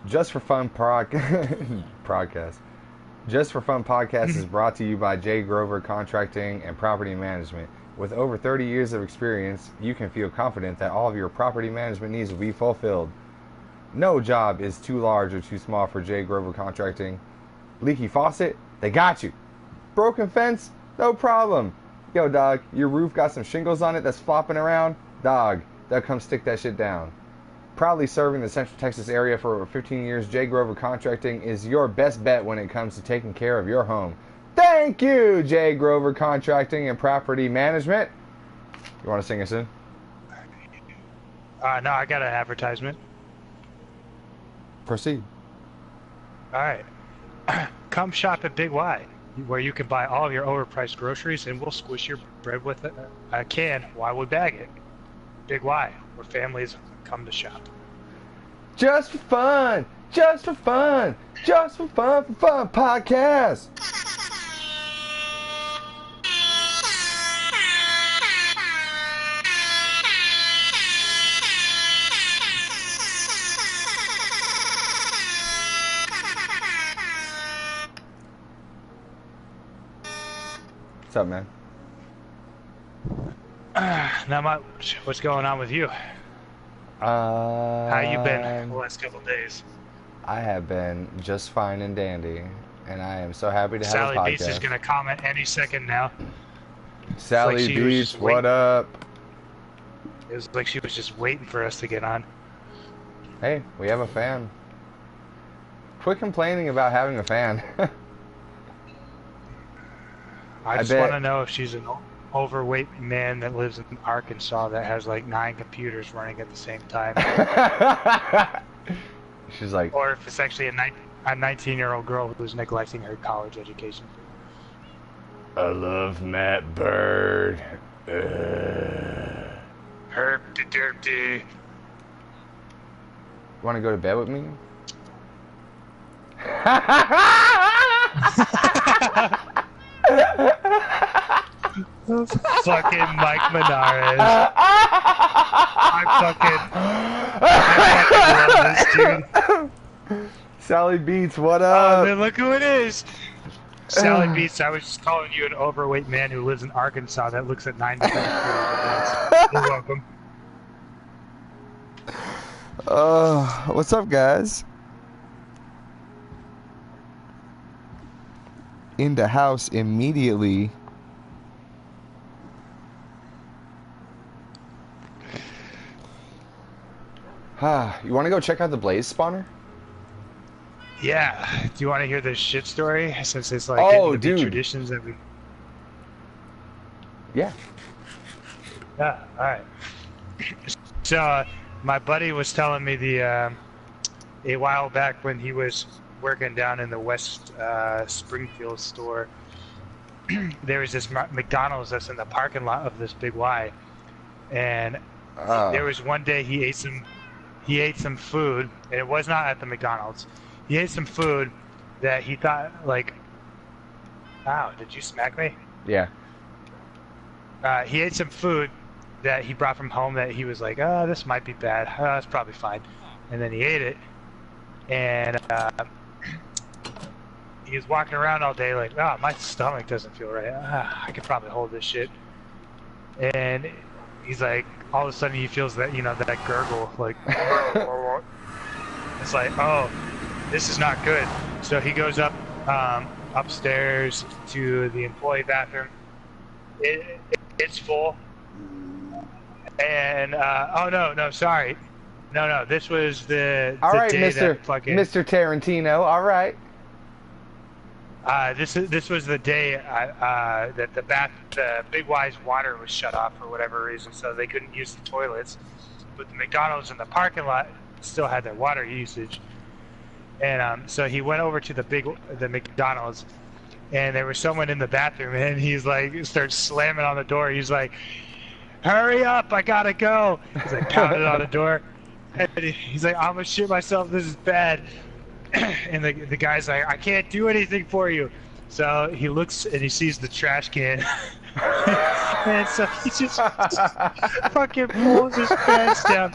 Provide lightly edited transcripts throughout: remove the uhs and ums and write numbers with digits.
Just for Fun podcast. Just for Fun podcast is brought to you by J. Grover Contracting and Property Management. With over 30 years of experience, you can feel confident that all of your property management needs will be fulfilled. No job is too large or too small for J. Grover Contracting. Leaky faucet? They got you. Broken fence? No problem. Yo, dog, your roof got some shingles on it that's flopping around? Dog, they'll come stick that shit down. Proudly serving the Central Texas area for over 15 years, J. Grover Contracting is your best bet when it comes to taking care of your home. Thank you, J. Grover Contracting and Property Management. You want to sing us in? No, I got an advertisement. Proceed. All right. Come shop at Big Y, where you can buy all of your overpriced groceries, and we'll squish your bread with a can while we bag it. Big Y, where families come to shop. Just for fun, just for fun, just for fun podcast. What's up, man? Not much. What's going on with you? How you been the last couple days? I have been just fine and dandy, and I am so happy to have Sally a podcast. Beats is going to comment any second now. Sally like Beats, what up? It was like she was just waiting for us to get on. Hey, we have a fan. Quit complaining about having a fan. I just want to know if she's an overweight man that lives in Arkansas that has like 9 computers running at the same time. She's like... Or if it's actually a 19-year-old girl who's neglecting her college education. I love Matt Byrde. Herp de derpy. Want to go to bed with me? Fucking Mike Menares. I fucking love this dude. Sally Beats, what up? Oh, man, look who it is. Sally Beats, I was just calling you an overweight man who lives in Arkansas that looks at 9 different computers. You're welcome. What's up, guys? In the house immediately. You want to go check out the Blaze spawner? Yeah. Do you want to hear this shit story? Since it's like the traditions that we... Yeah. Yeah, alright. So, my buddy was telling me a while back when he was working down in the West Springfield store, there was this McDonald's that's in the parking lot of this Big Y, and there was one day he ate some food, and it was not at the McDonald's. He ate some food that he thought, like, ow, did you smack me? Yeah. He ate some food that he brought from home that he was like, oh, this might be bad. It's probably fine. And then he ate it, and he was walking around all day like, oh, my stomach doesn't feel right. I could probably hold this shit. And he's like, all of a sudden he feels that, that gurgle, like, it's like, oh, this is not good. So he goes up upstairs to the employee bathroom. It's full. And, oh, no, sorry. No, this was the right, day that fucking... Mr. Tarantino, all right. This was the day that the Big Y's water was shut off for whatever reason, so they couldn't use the toilets. But the McDonald's in the parking lot still had their water usage, and so he went over to the McDonald's, and there was someone in the bathroom, and he's like, starts slamming on the door. He's like, "Hurry up! I gotta go!" He's like pounding on the door, and he's like, "I'm gonna shit myself. This is bad." And the guy's like, I can't do anything for you. So he looks and he sees the trash can. And so he just fucking pulls his pants down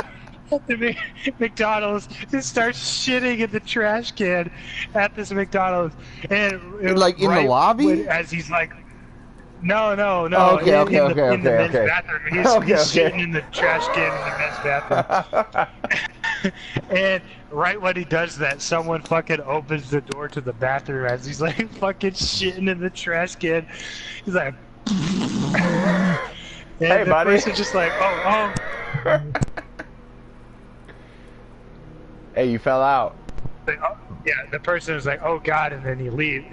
at the McDonald's and starts shitting in the trash can at this McDonald's. And it was Like in the lobby? as he's like, no. Oh, okay, in the men's okay. bathroom. He's shitting in the trash can in the men's bathroom. And right when he does that, someone fucking opens the door to the bathroom as he's like fucking shitting in the trash can. He's like, and hey, the buddy. person's just like, oh. Hey, you fell out. Like, oh. Yeah, the person is like, oh god, and then they leave,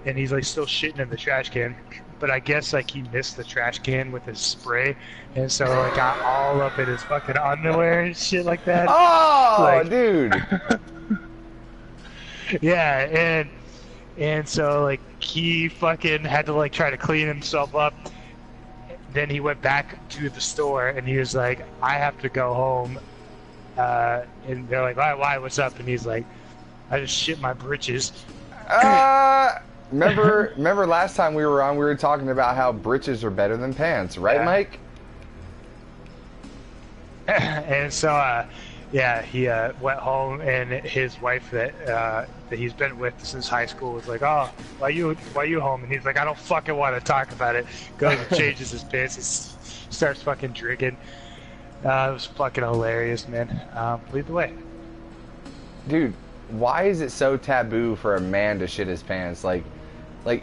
and he's like still shitting in the trash can. But I guess like he missed the trash can with his spray, and so it got all up in his fucking underwear and shit like that. Oh, like, dude. Yeah, and so like he fucking had to like try to clean himself up. Then he went back to the store and he was like, I have to go home. And they're like, why? What's up? And he's like, I just shit my britches. Remember last time we were on, we were talking about how britches are better than pants, right, Yeah. Mike? And so, yeah, he went home, and his wife that he's been with since high school was like, "Oh, why you home?" And he's like, "I don't fucking want to talk about it." Goes and changes his pants, and starts fucking drinking. It was fucking hilarious, man. Lead the way, Dude, why is it so taboo for a man to shit his pants? Like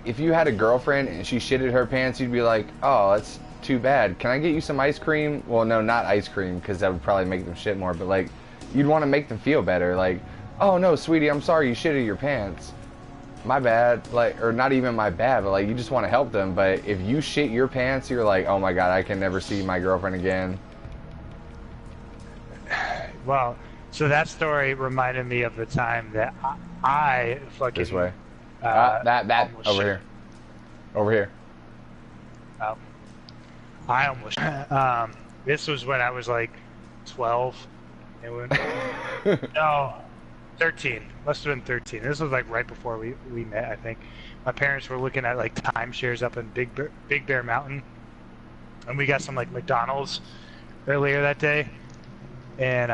if you had a girlfriend and she shitted her pants, you'd be like, "Oh, that's too bad. Can I get you some ice cream?" Well, no, not ice cream, because that would probably make them shit more. But like, you'd want to make them feel better. Like, "Oh no, sweetie, I'm sorry you shitted your pants. My bad." Like, or not even my bad, but like you just want to help them. But if you shit your pants, you're like, "Oh my god, I can never see my girlfriend again." Well, so that story reminded me of the time that I fucking This way. That almost over shit. here. Over here. Oh. I almost. This was when I was like 12. And no, 13. Must have been 13. This was like right before we met, I think. My parents were looking at like timeshares up in Big Bear Mountain, and we got some like McDonald's earlier that day, and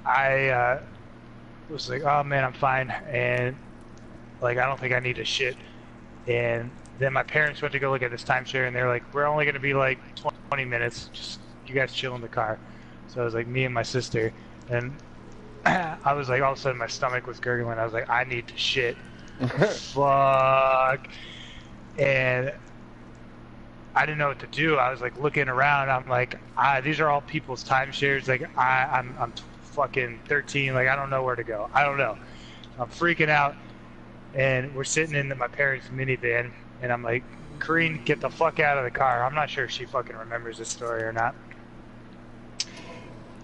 I was like, "Oh man, I'm fine," and like I don't think I need to shit. And then my parents went to go look at this timeshare, and they're like, "We're only gonna be like 20 minutes. Just you guys chill in the car." So it was like me and my sister, and I was like, all of a sudden my stomach was gurgling. I was like, I need to shit. Fuck. And I didn't know what to do. I was like looking around. I'm like, these are all people's timeshares. Like I'm fucking 13. Like I don't know where to go. I don't know. I'm freaking out. And we're sitting in my parents' minivan, and I'm like, Kareen, get the fuck out of the car. I'm not sure if she fucking remembers this story or not.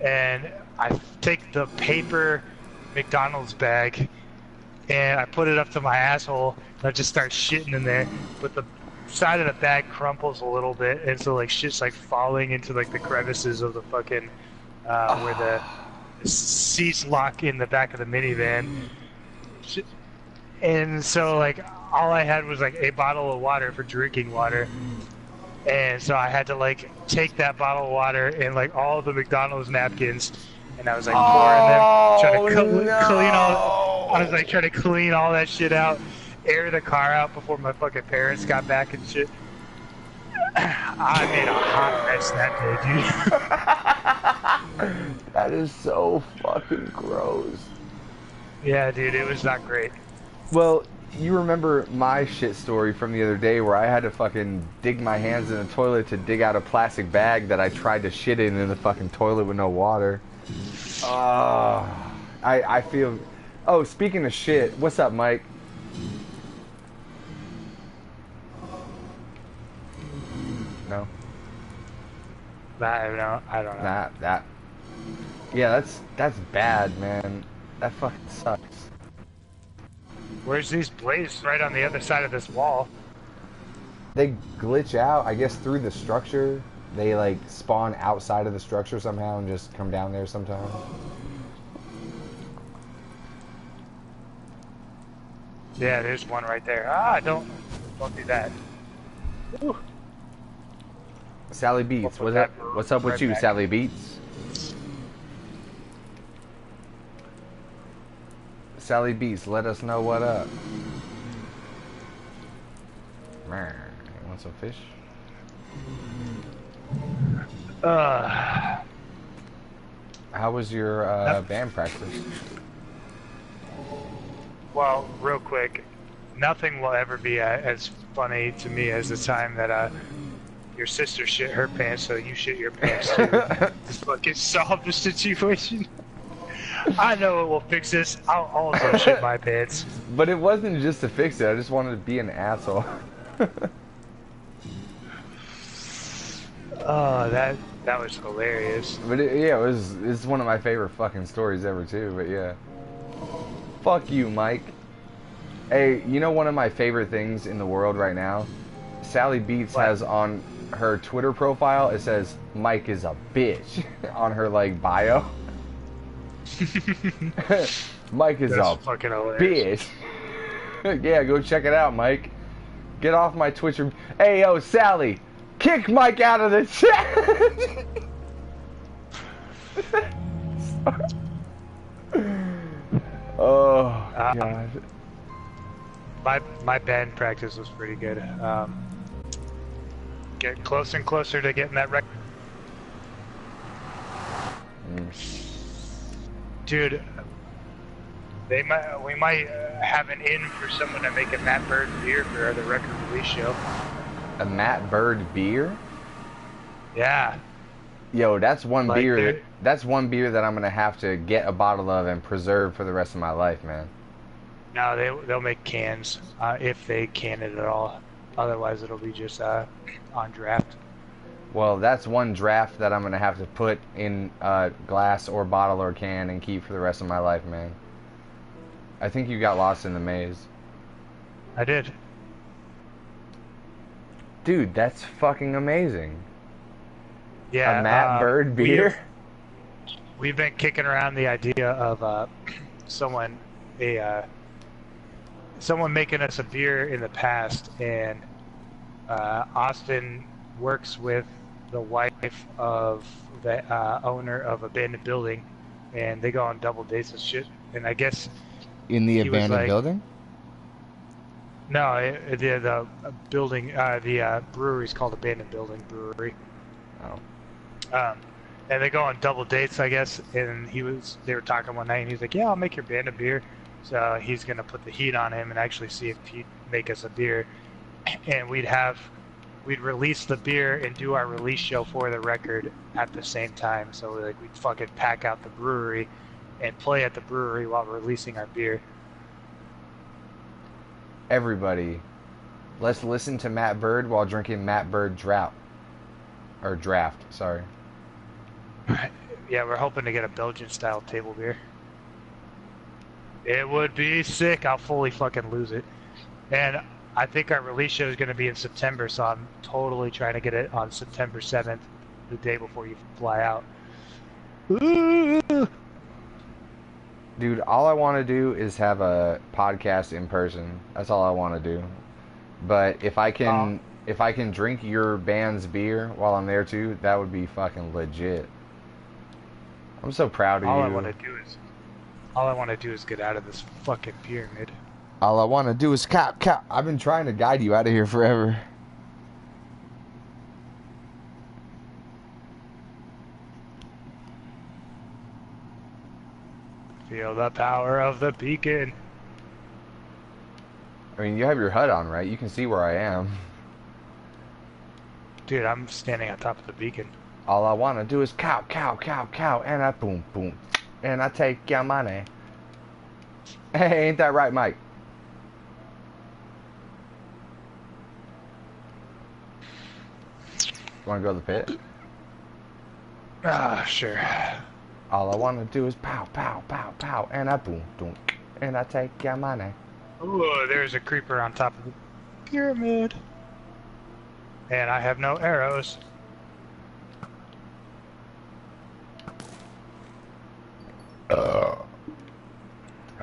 And I take the paper McDonald's bag and I put it up to my asshole and I just start shitting in there, but the side of the bag crumples a little bit, and so like shit's like falling into like the crevices of the fucking where the seats lock in the back of the minivan. And so like all I had was like a bottle of water for drinking water. And so I had to like take that bottle of water and like all the McDonald's napkins, and I was like pouring them, trying to clean all. I was like trying to clean all that shit out, air the car out before my fucking parents got back and shit. I made a hot mess that day, dude. That is so fucking gross. Yeah, dude, it was not great. Well, you remember my shit story from the other day where I had to fucking dig my hands in the toilet to dig out a plastic bag that I tried to shit in the fucking toilet with no water. I feel... Oh, speaking of shit, what's up, Mike? No? I don't know. That... Yeah, that's bad, man. That fucking sucks. Where's these blazes? Right on the other side of this wall. They glitch out, I guess, through the structure. They like spawn outside of the structure somehow and just come down there sometimes. Yeah, there's one right there. Ah, don't do that. Ooh. Sally We'll Beats, put that what's up with right you, back. Sally Beats? Sally Beats, let us know what up. Man, you want some fish? Uh, How was your that- band practice? well, real quick, nothing will ever be as funny to me as the time that your sister shit her pants, so you shit your pants too. Just fucking solve the situation. I know it will fix this. I'll also shit my pants. But it wasn't just to fix it. I just wanted to be an asshole. Oh, that was hilarious. But yeah, it's one of my favorite fucking stories ever too. But yeah, fuck you, Mike. Hey, you know one of my favorite things in the world right now? Sally Beats What? has on her Twitter profile, it says Mike is a bitch on her like bio. Mike is That's a fucking hilarious. bitch. Yeah, go check it out, Mike. Get off my Twitch. Hey, yo, Sally, kick Mike out of the chat. Oh God. My band practice was pretty good. Get closer and closer to getting that record. Dude, we might have an in for someone to make a Matt Byrde beer for the record release show. A Matt Byrde beer? Yeah. Yo, that's one Like, beer. dude. That's one beer that I'm gonna have to get a bottle of and preserve for the rest of my life, man. No, they'll make cans if they can it at all. Otherwise, it'll be just on draft. Well, that's one draft that I'm gonna have to put in a glass or bottle or can and keep for the rest of my life, man. I think you got lost in the maze. I did. Dude, that's fucking amazing. Yeah. A Matt Byrde beer? We've been kicking around the idea of someone making us a beer in the past, and Austin works with the wife of the owner of Abandoned Building, and they go on double dates and shit. And I guess In the he was abandoned like, building? no, the building, the brewery's called Abandoned Building Brewery. Oh. And they go on double dates, I guess. And they were talking one night, and he's like, "Yeah, I'll make your band a beer." So he's gonna put the heat on him and actually see if he'd make us a beer, and we'd release the beer and do our release show for the record at the same time. So like we'd fucking pack out the brewery and play at the brewery while releasing our beer. Everybody, let's listen to Matt Byrde while drinking Matt Byrde draft, sorry. Yeah, we're hoping to get a Belgian-style table beer. It would be sick. I'll fully fucking lose it. And I think our release show is going to be in September, so I'm totally trying to get it on September 7th, the day before you fly out. Ooh. Dude, all I want to do is have a podcast in person. That's all I want to do. But if I can drink your band's beer while I'm there too, that would be fucking legit. I'm so proud of you. All I want to do is get out of this fucking pyramid. All I want to do is cap. I've been trying to guide you out of here forever. Feel the power of the beacon. I mean, you have your HUD on, right? You can see where I am. Dude, I'm standing on top of the beacon. All I want to do is cow, and I boom, and I take your money. Hey, ain't that right, Mike? Want to go to the pit? Sure. All I want to do is pow, and I boom, and I take your money. Ooh, there's a creeper on top of the pyramid. And I have no arrows. I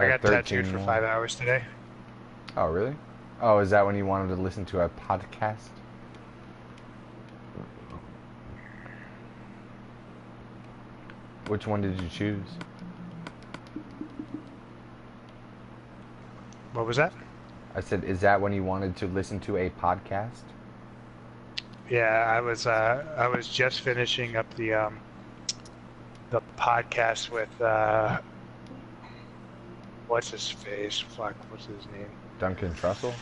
got tattooed for 5 hours today. Oh, really? Oh, is that when you wanted to listen to a podcast? Which one did you choose? What was that? I said, is that when you wanted to listen to a podcast? Yeah, I was just finishing up the podcast with what's his face? Fuck, what's his name? Duncan Trussell?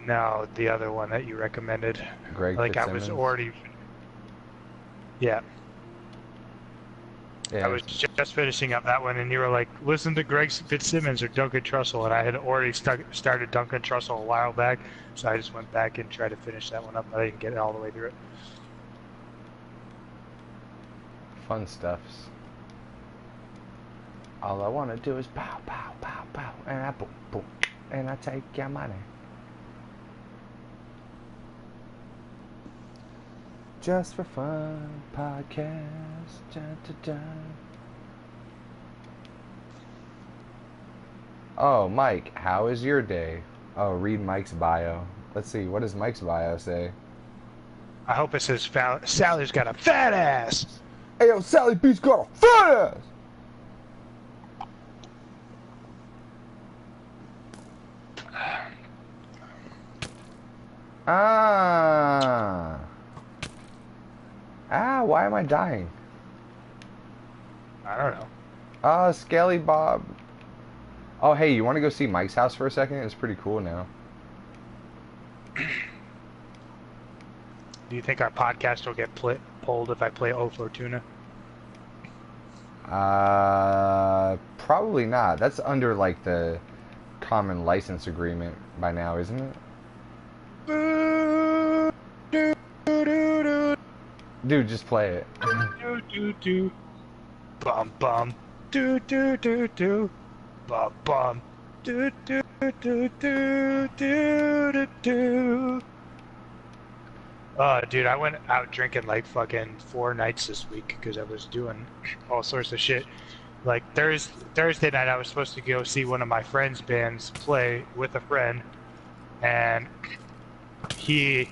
No, the other one that you recommended. Greg Like Fitzsimmons? I was already. Yeah, Yeah. I was just finishing up that one, and you were like, "Listen to Greg Fitzsimmons or Duncan Trussell," and I had already started Duncan Trussell a while back, so I just went back and tried to finish that one up, but I didn't get it all the way through it. Fun stuffs. All I want to do is pow, pow, pow, pow, and I boom, boom, and I take your money. Just for fun, podcast. Dun, dun, dun. Oh, Mike, how is your day? Oh, read Mike's bio. Let's see, what does Mike's bio say? I hope it says Sally's got a fat ass. Hey, yo, Sally B's got a fat ass! Why am I dying? I don't know. Scaly Bob. Oh, hey, you want to go see Mike's house for a second? It's pretty cool now. Do you think our podcast will get pulled if I play O Fortuna? Probably not. That's under, like, the common license agreement by now, isn't it? Dude, just play it. Do do do, bum bum, do do do do, bum bum, do do do do do do. Oh, dude, I went out drinking like fucking 4 nights this week because I was doing all sorts of shit. Like Thursday night, I was supposed to go see one of my friend's bands play with a friend, and he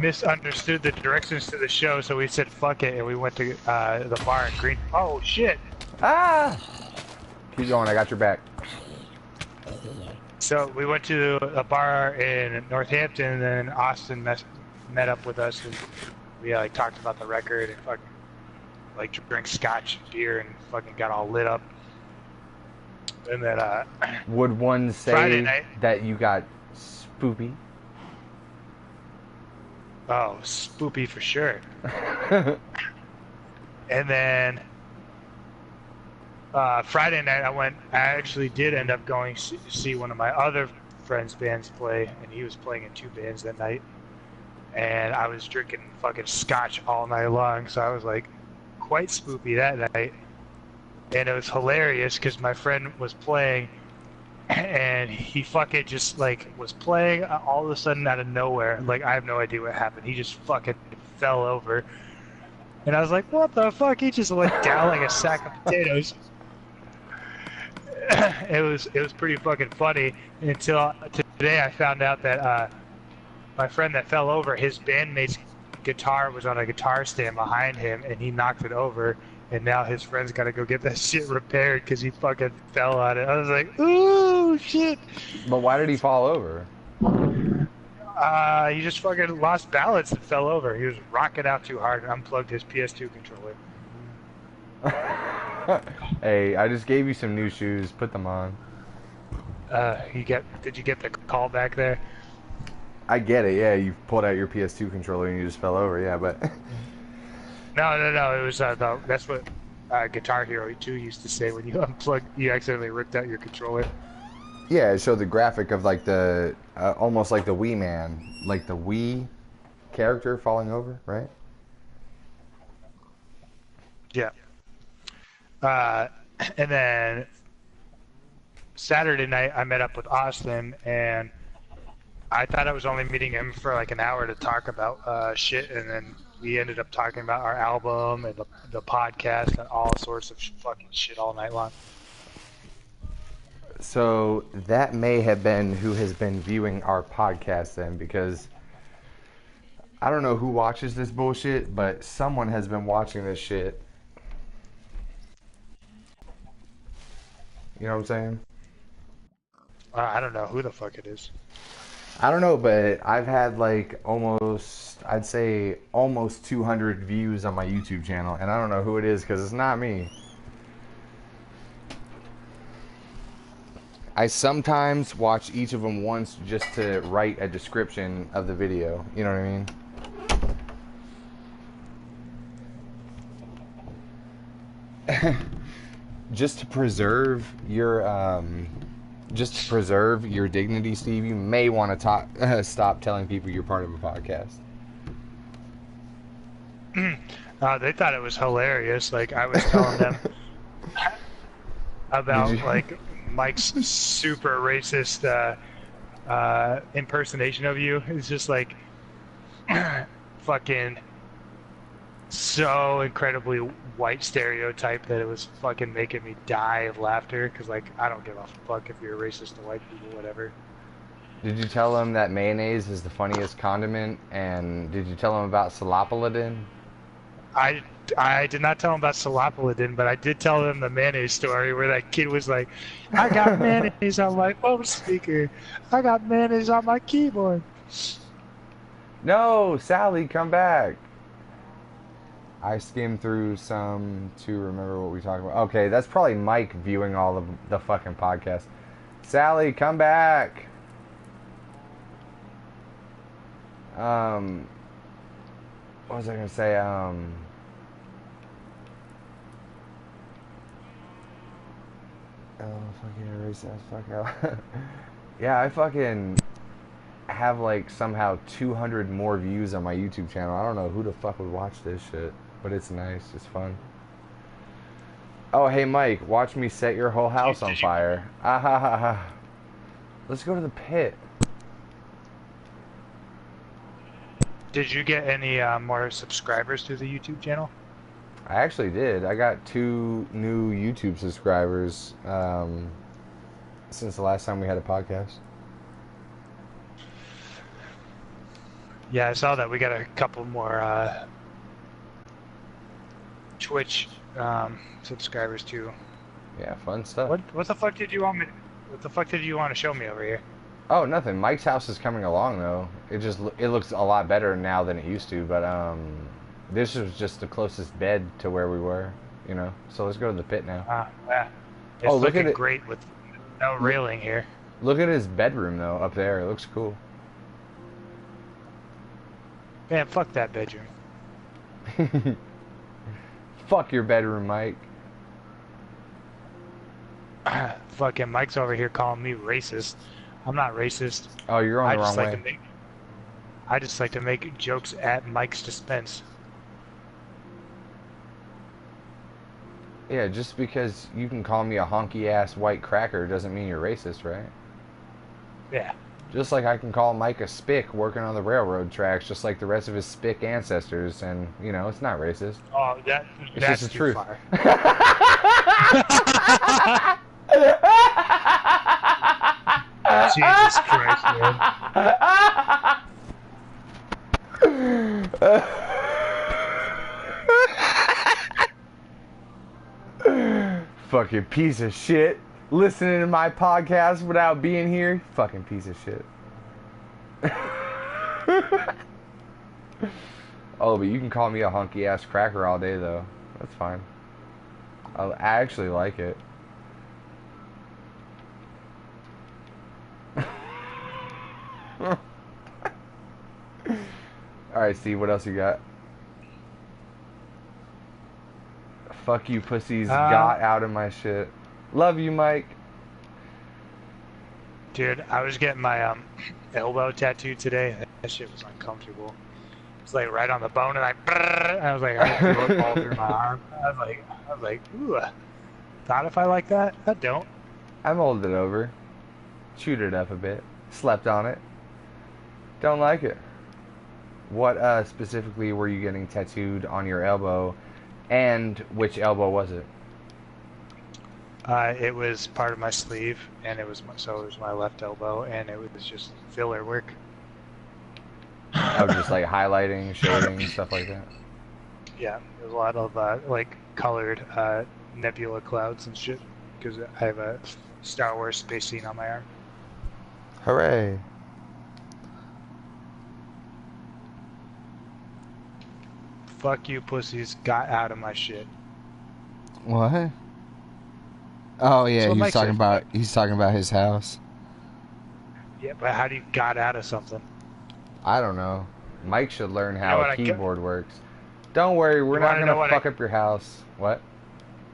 misunderstood the directions to the show, so we said fuck it, and we went to the bar in Green. Oh shit! Ah! Keep going, I got your back. So we went to a bar in Northampton, and then Austin met up with us, and we like talked about the record and fucking like drank scotch and beer and fucking got all lit up. And then would one say that you got spoopy? Oh, spoopy for sure. And then Friday night I actually did end up going to see one of my other friend's bands play, and he was playing in 2 bands that night. And I was drinking fucking scotch all night long, so I was like quite spoopy that night. And it was hilarious because my friend was playing, and he fucking just like was playing all of a sudden out of nowhere. Like I have no idea what happened. He just fucking fell over, and I was like, "What the fuck?" He just went down like a sack of potatoes. It was pretty fucking funny until today I found out that my friend that fell over, his bandmate's guitar was on a guitar stand behind him, and he knocked it over. And now his friend's got to go get that shit repaired because he fucking fell on it. I was like, ooh, shit. But why did he fall over? He just fucking lost balance and fell over. He was rocking out too hard and unplugged his PS2 controller. Hey, I just gave you some new shoes. Put them on. Did you get the call back there? I get it, yeah. You pulled out your PS2 controller and you just fell over, yeah, but... No. It was that's what Guitar Hero 2 used to say when you you accidentally ripped out your controller. Yeah, it showed the graphic of like the almost like the Wii Man, like the Wii character falling over, right? Yeah. And then Saturday night I met up with Austin, and I thought I was only meeting him for like an hour to talk about shit, and then we ended up talking about our album and the podcast and all sorts of fucking shit all night long. So that may have been who has been viewing our podcast then, because I don't know who watches this bullshit, but someone has been watching this shit. You know what I'm saying? I don't know who the fuck it is. I don't know, but I've had like almost, I'd say almost 200 views on my YouTube channel, and I don't know who it is because it's not me. I sometimes watch each of them once just to write a description of the video. You know what I mean? Just to preserve your dignity, Steve, you may want to stop telling people you're part of a podcast. They thought it was hilarious. Like, I was telling them about like Mike's super racist impersonation of you. It's just like fucking so incredibly white stereotype that it was fucking making me die of laughter. Because like, I don't give a fuck if you're racist to white people, whatever. Did you tell them that mayonnaise is the funniest condiment? And did you tell them about Salapaladin? I did not tell him about Salapaladin, but I did tell them the mayonnaise story where that kid was like, I got mayonnaise on my phone speaker. I got mayonnaise on my keyboard. No, Sally, come back. I skimmed through some to remember what we talked about. Okay, that's probably Mike viewing all of the fucking podcast. Sally, come back. What was I gonna say? Oh, fucking erase that fuck out. Yeah, I fucking have like somehow 200 more views on my YouTube channel. I don't know who the fuck would watch this shit, but it's nice. It's fun. Oh, hey Mike, watch me set your whole house on fire. Ah ha ha ha. Let's go to the pit. Did you get any more subscribers to the YouTube channel? I actually did. I got 2 new YouTube subscribers since the last time we had a podcast. Yeah, I saw that. We got a couple more Twitch subscribers too. Yeah, fun stuff. What the fuck did you want me? What the fuck did you want to show me over here? Oh, nothing. Mike's house is coming along though. It looks a lot better now than it used to, but this was just the closest bed to where we were, you know. So let's go to the pit now. Yeah. It's Look at looking it. great with no railing here. Look at his bedroom though up there. It looks cool. Man, fuck that bedroom. Fuck your bedroom, Mike. Fucking Mike's over here calling me racist. I'm not racist. Oh, you're on the wrong way. I just like to make jokes at Mike's expense. Yeah, just because you can call me a honky ass white cracker doesn't mean you're racist, right? Yeah. Just like I can call Mike a spick working on the railroad tracks, just like the rest of his spick ancestors, and you know it's not racist. Oh, It's that's just the too truth. far. Jesus Christ, man. Fucking piece of shit. Listening to my podcast without being here. Fucking piece of shit. Oh, but you can call me a hunky ass cracker all day though. That's fine. I actually like it. Alright, Steve, what else you got? Fuck you pussies got out of my shit. Love you, Mike. Dude, I was getting my elbow tattooed today. That shit was uncomfortable. It's like right on the bone, and I was like, I feel it all through my arm. I was like, ooh. Thought if I like that, I don't. I molded it over, chewed it up a bit, slept on it. Don't like it. What specifically were you getting tattooed on your elbow, and which elbow was it? It was part of my sleeve, and it was my left elbow, and it was just filler work. Oh, just like highlighting, shading, stuff like that. Yeah, there's a lot of like colored nebula clouds and shit because I have a Star Wars space scene on my arm. Hooray! Fuck you, pussies! Got out of my shit. What? Oh yeah, So he was Mike talking said, about his house. yeah, but how do you got out of something? I don't know. Mike should learn You how know a what keyboard works. Don't worry, we're You not wanna know gonna what fuck up your house. What?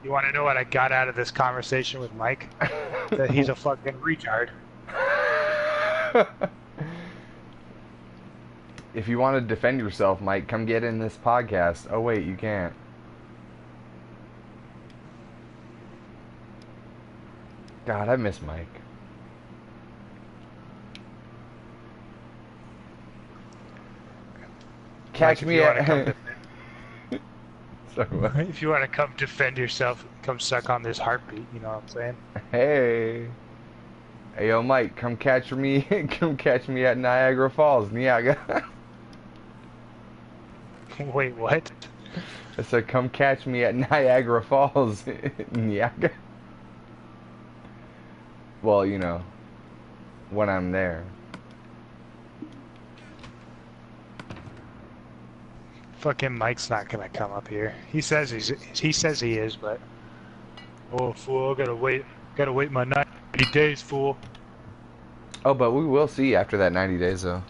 You want to know what I got out of this conversation with Mike? That he's a fucking retard. If you want to defend yourself, Mike, come get in this podcast. Oh wait, you can't. God, I miss Mike. Catch Mike, me at. Sorry, what? If you want to come defend yourself, come suck on this heartbeat. You know what I'm saying? Hey. Hey, yo, Mike, come catch me. Come catch me at Niagara Falls, Niagara. Wait, what? I said, come catch me at Niagara Falls, Niagara. Well, you know, when I'm there. Fucking Mike's not gonna come up here. He says he is, but oh fool, gotta wait my 90 days, fool. Oh, but we will see after that 90 days, though.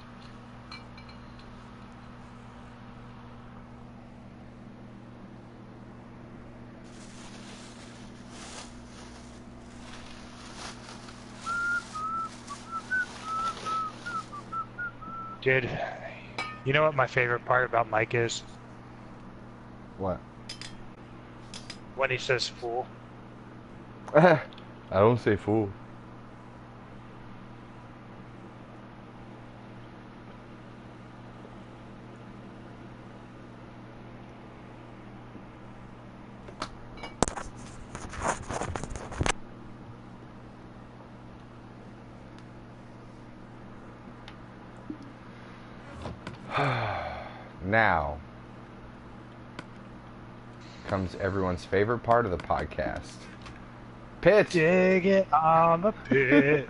Dude, you know what my favorite part about Mike is? What? When he says fool. I don't say fool. Now comes everyone's favorite part of the podcast. Pitch! Dig it on the pit.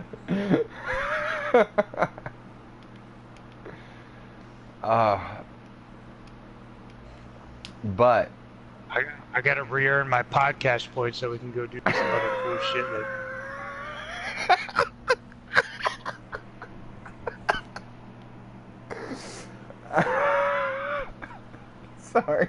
But I gotta re-earn my podcast points so we can go do some other cool shit like sorry.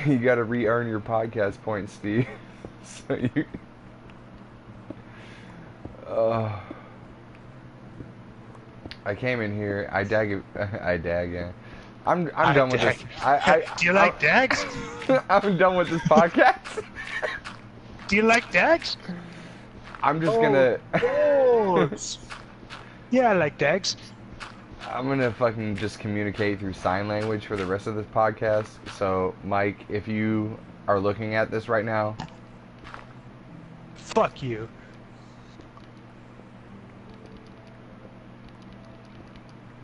You gotta re-earn your podcast points, Steve. So you. I came in here. I dag. Yeah. I'm done with this. Do you like dags? I'm done with this podcast. Do you like dags? I'm just gonna. Yeah, I like dags. I'm gonna fucking just communicate through sign language for the rest of this podcast. So, Mike, if you are looking at this right now, fuck you.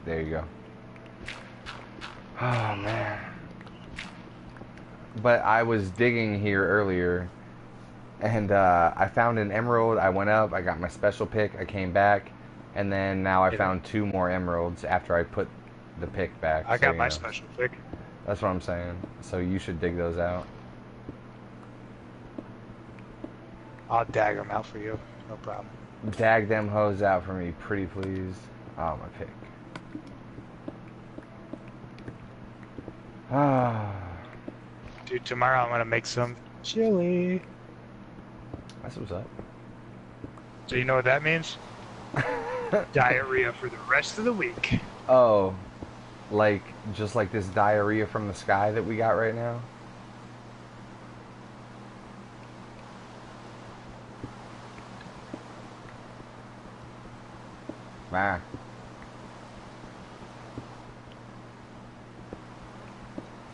There you go. Oh man. But I was digging here earlier, and I found an emerald. I went up. I got my special pick. I came back. And then now I found 2 more emeralds after I put the pick back. I got my special pick. That's what I'm saying. So you should dig those out. I'll dag them out for you. No problem. Dag them hoes out for me, pretty please. Oh, my pick. Ah. Dude, tomorrow I'm gonna make some chili. That's what's up. So you know what that means? Diarrhea for the rest of the week. Oh, like just like this diarrhea from the sky that we got right now? Bye.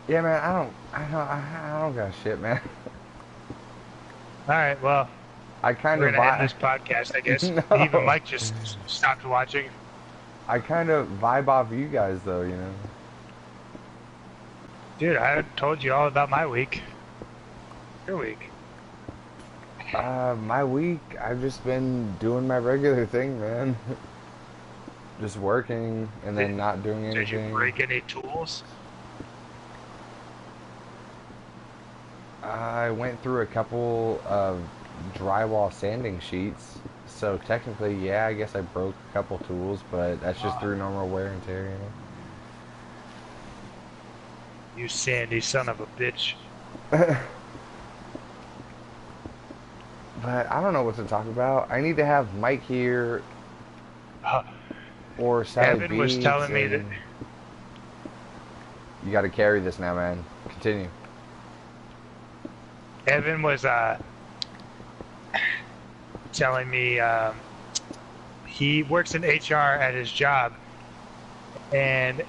Yeah, man, I don't got shit, man. All right, well, I kind we're of gonna end this podcast, I guess. Even no. Mike just stopped watching. I kind of vibe off you guys, though, you know. Dude, I told you all about my week. Your week. My week, I've just been doing my regular thing, man. Just working and then not doing anything. Did you break any tools? I went through a couple of drywall sanding sheets. So technically, yeah, I guess I broke a couple tools, but that's just through normal wear and tear, you know. You sandy son of a bitch. But I don't know what to talk about. I need to have Mike here or Sally Evan was telling me that you got to carry this now, man. Continue. Evan was telling me he works in HR at his job, and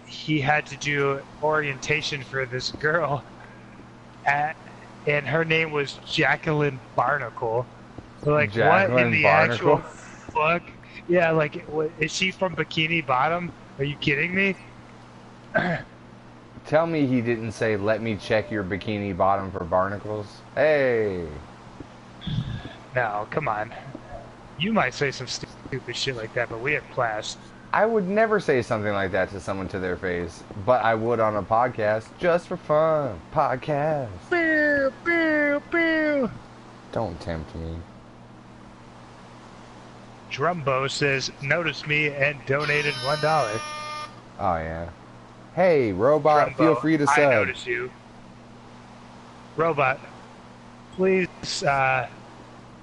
he had to do orientation for this girl, and her name was Jacqueline Barnacle. Like, Jacqueline what in the Barnacle? actual fuck? Yeah, like, is she from Bikini Bottom? Are you kidding me? Tell me he didn't say, let me check your bikini bottom for barnacles. Hey. No, come on. You might say some stupid shit like that, but we have class. I would never say something like that to someone to their face, but I would on a podcast just for fun. Podcast. Boo, boo, boo. Don't tempt me. Drumbo says, notice me and donated $1. Oh, yeah. Hey, Robot, Drumbo, feel free to sub. I notice you. Robot, please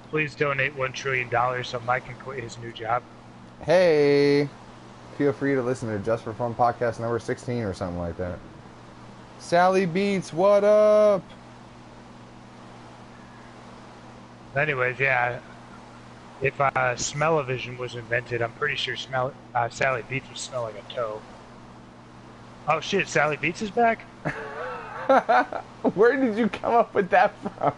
please donate $1 trillion so Mike can quit his new job. Hey, feel free to listen to Just for Fun podcast number 16 or something like that. Sally Beats, what up? Anyways, yeah, if smell-o-vision was invented, I'm pretty sure Sally Beats would smell like a toe. Oh shit, Sally Beats is back? Where did you come up with that from?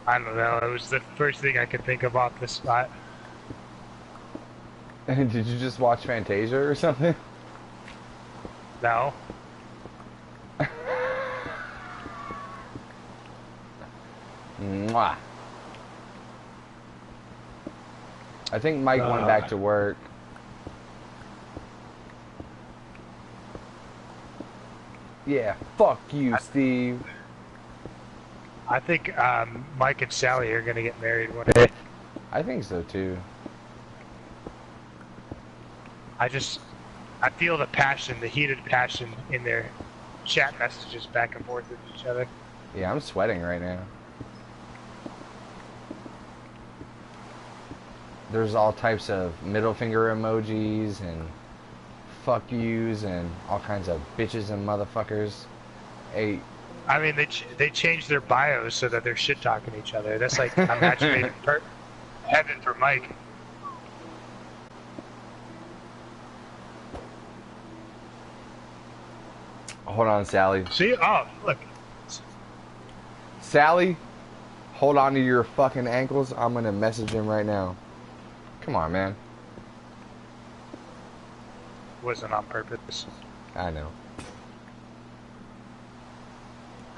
I don't know, it was the first thing I could think of off the spot. Did you just watch Fantasia or something? No. Mwah. I think Mike went back to work. Yeah, fuck you, Steve. I think Mike and Sally are gonna get married one day. I think so too. I feel the passion, the heated passion in their chat messages back and forth with each other. Yeah, I'm sweating right now. There's all types of middle finger emojis and fuck yous and all kinds of bitches and motherfuckers. Hey, I mean, they changed their bios so that they're shit talking each other. That's like a match made in heaven for Mike. hold on, Sally. See? Oh, look. Sally, hold on to your fucking ankles. I'm gonna message him right now. Come on, man. Wasn't on purpose. I know.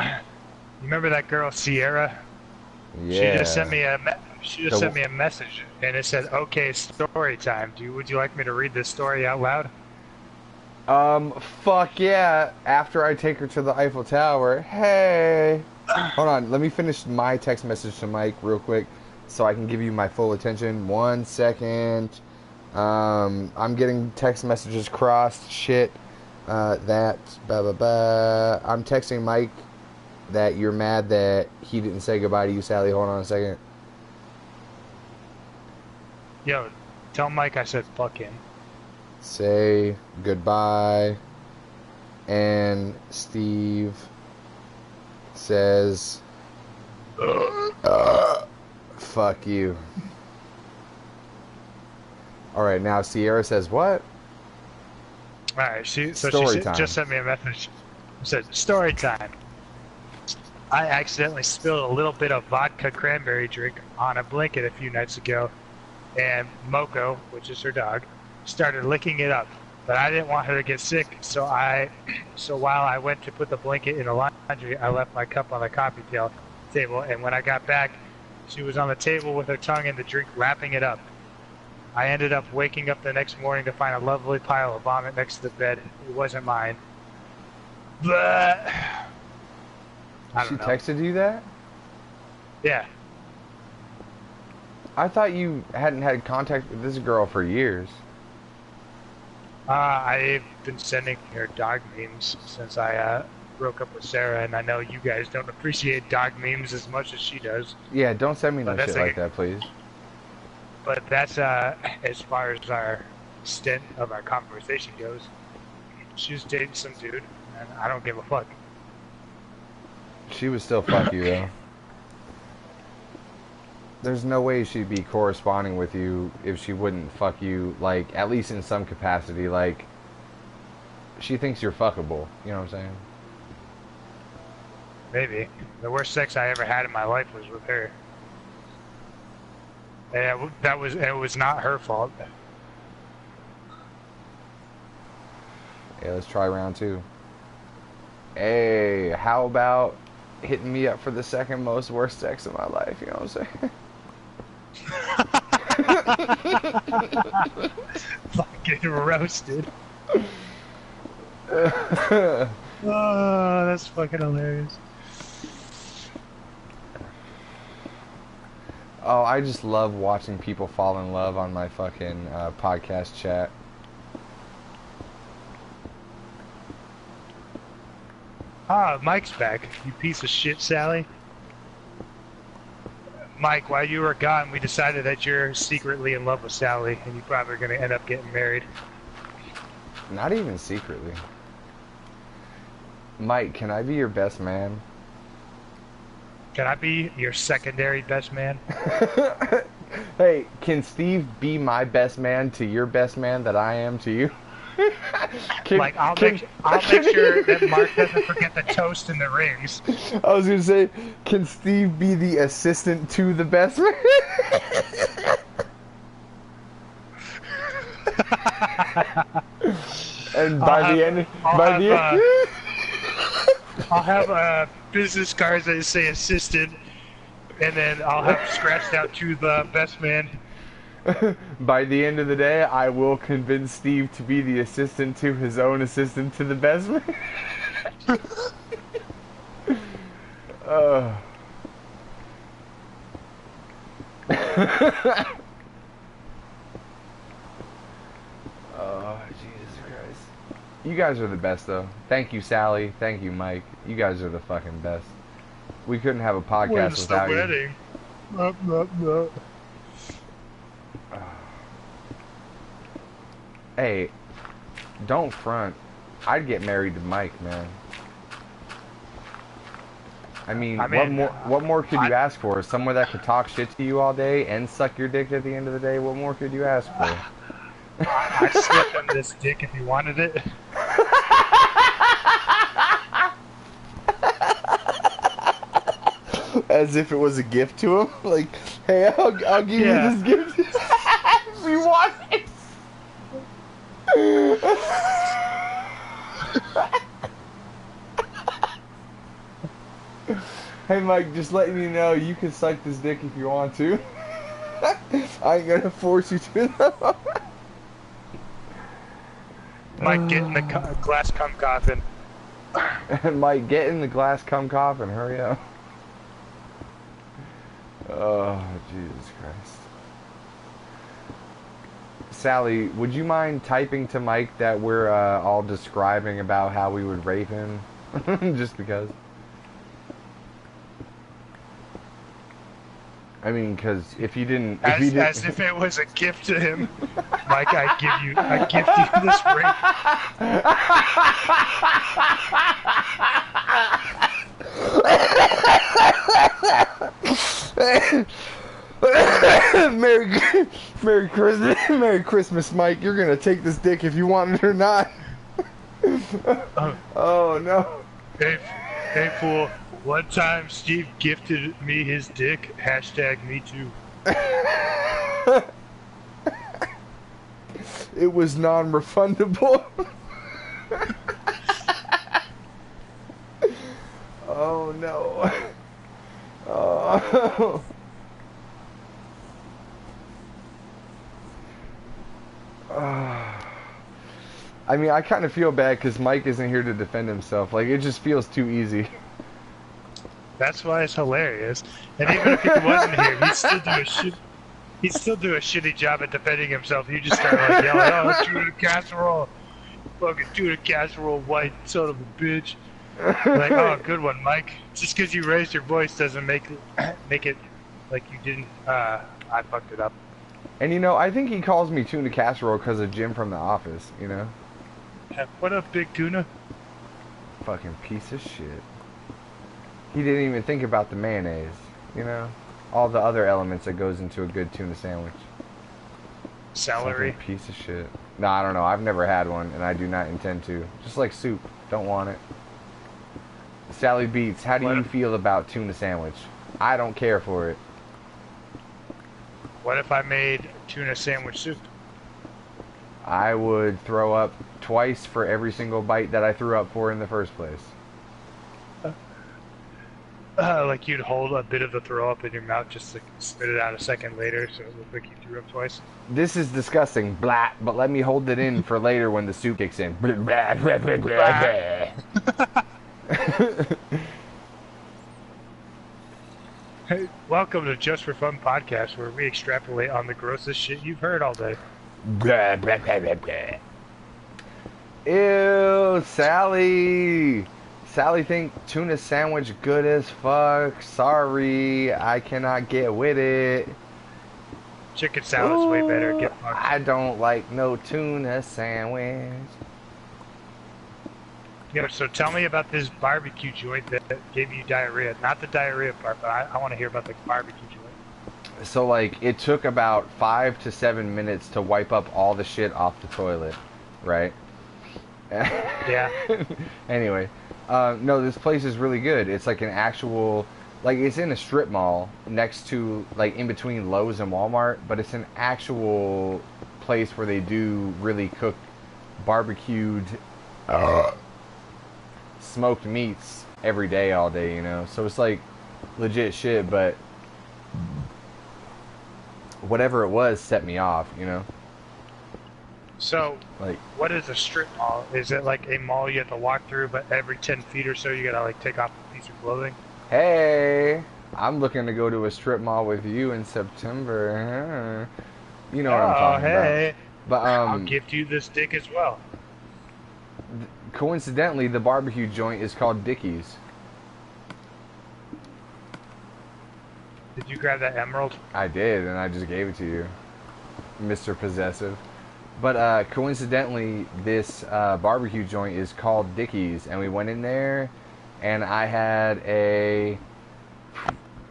You remember that girl Sierra? Yeah. She just sent me a message, and it said, "Okay, story time. Would you like me to read this story out loud?" Fuck yeah. After I take her to the Eiffel Tower. Hey. Hold on. Let me finish my text message to Mike real quick so I can give you my full attention. 1 second. I'm getting text messages crossed. Shit. That. Blah, blah, blah. I'm texting Mike that you're mad that he didn't say goodbye to you, Sally. Hold on a second. Yo, tell Mike I said fuck him. Say goodbye. And Steve says, fuck you. All right, now Sierra says what? All right, she Story time. just sent me a message. She said, story time. I accidentally spilled a little bit of vodka cranberry drink on a blanket a few nights ago, and Moko, which is her dog, started licking it up. But I didn't want her to get sick, so while I went to put the blanket in the laundry, I left my cup on the coffee table, and when I got back, she was on the table with her tongue in the drink, lapping it up. I ended up waking up the next morning to find a lovely pile of vomit next to the bed. It wasn't mine. But She texted you that? Yeah. I thought you hadn't had contact with this girl for years. I've been sending her dog memes since I broke up with Sarah, and I know you guys don't appreciate dog memes as much as she does. Yeah, don't send me no shit like that, please. But that's as far as our stint of our conversation goes. She was dating some dude, and I don't give a fuck. She would still fuck you, though. There's no way she'd be corresponding with you if she wouldn't fuck you, like, at least in some capacity. Like, she thinks you're fuckable. You know what I'm saying? Maybe. The worst sex I ever had in my life was with her. And it was not her fault. Yeah, let's try round 2. Hey, how about hitting me up for the second most worst sex of my life? You know what I'm saying? Fucking roasted. Oh, that's fucking hilarious. Oh, I just love watching people fall in love on my fucking podcast chat. Ah, Mike's back, you piece of shit, Sally. Mike, while you were gone, we decided that you're secretly in love with Sally, and you probably are going to end up getting married. Not even secretly. Mike, can I be your best man? Can I be your secondary best man? Hey, can Steve be my best man to your best man that I am to you? I'll make sure that Mark doesn't forget the toast and the rings. I was gonna say, can Steve be the assistant to the best man? And by the end, I'll have business cards that say assistant, and then I'll have scratched out to the best man. By the end of the day, I will convince Steve to be the assistant to his own assistant to the best man. Oh, Jesus Christ. You guys are the best, though. Thank you, Sally. Thank you, Mike. You guys are the fucking best. We couldn't have a podcast without you. Wedding? Hey, don't front. I'd get married to Mike, man. I mean, what more could you ask for? Someone that could talk shit to you all day and suck your dick at the end of the day? What more could you ask for? I'd slip him this dick if he wanted it. As if it was a gift to him. Like, hey, I'll give you this gift if you want it. Hey Mike, just letting you know you can suck this dick if you want to. I ain't gonna force you to though. Mike, get in the glass cum coffin. Mike, get in the glass cum coffin, hurry up. Oh, Jesus Christ. Sally, would you mind typing to Mike that we're all describing about how we would rape him? Just because. I mean, because if you didn't... As if it was a gift to him. Mike, I gift you this Merry Christmas, Merry Christmas, Mike. You're gonna take this dick if you want it or not. Oh no. Hey fool. One time Steve gifted me his dick. Hashtag me too. It was non-refundable. Oh no. Oh. I mean, I kind of feel bad because Mike isn't here to defend himself. Like, it just feels too easy. That's why it's hilarious. And even if he wasn't here, he'd still do a shitty job at defending himself. You just start like yelling, "Oh, tuna casserole, fucking tuna casserole, white son of a bitch!" Like, oh, good one, Mike. Just because you raised your voice doesn't make it like you didn't. I fucked it up. And you know, I think he calls me tuna casserole because of Jim from The Office. You know. What up, big tuna? Fucking piece of shit. He didn't even think about the mayonnaise, you know? All the other elements that goes into a good tuna sandwich. Celery. Fucking piece of shit. No, I don't know. I've never had one, and I do not intend to. Just like soup. Don't want it. Sally Beats, how do you feel about tuna sandwich? I don't care for it. What if I made tuna sandwich soup? I would throw up twice for every single bite that I threw up for in the first place. Like you'd hold a bit of the throw up in your mouth just to spit it out a second later so it looked like you threw up twice? This is disgusting, blah, but let me hold it in for later when the soup kicks in. Hey, welcome to Just for Fun podcast, where we extrapolate on the grossest shit you've heard all day. Ew, Sally. Sally think tuna sandwich good as fuck. Sorry, I cannot get with it. Chicken salad's way better. Get fucked. I don't like no tuna sandwich. Yeah, so tell me about this barbecue joint that gave you diarrhea. Not the diarrhea part, but I want to hear about the barbecue joint. So, like, it took about 5 to 7 minutes to wipe up all the shit off the toilet, right? Yeah. Anyway, no, this place is really good. It's like an actual, like, it's in a strip mall next to, like, in between Lowe's and Walmart, but it's an actual place where they do really cook barbecued smoked meats every day, all day, you know? So it's like legit shit, but whatever it was set me off, you know? So, like, what is a strip mall? Is it like a mall you have to walk through, but every 10 feet or so you gotta like take off a piece of clothing? Hey, I'm looking to go to a strip mall with you in September. You know what I'm talking about. But I'll gift you this dick as well. Coincidentally, the barbecue joint is called Dickies. Did you grab that emerald? I did, and I just gave it to you, Mr. Possessive. But coincidentally, this barbecue joint is called Dickies, and we went in there, and I had a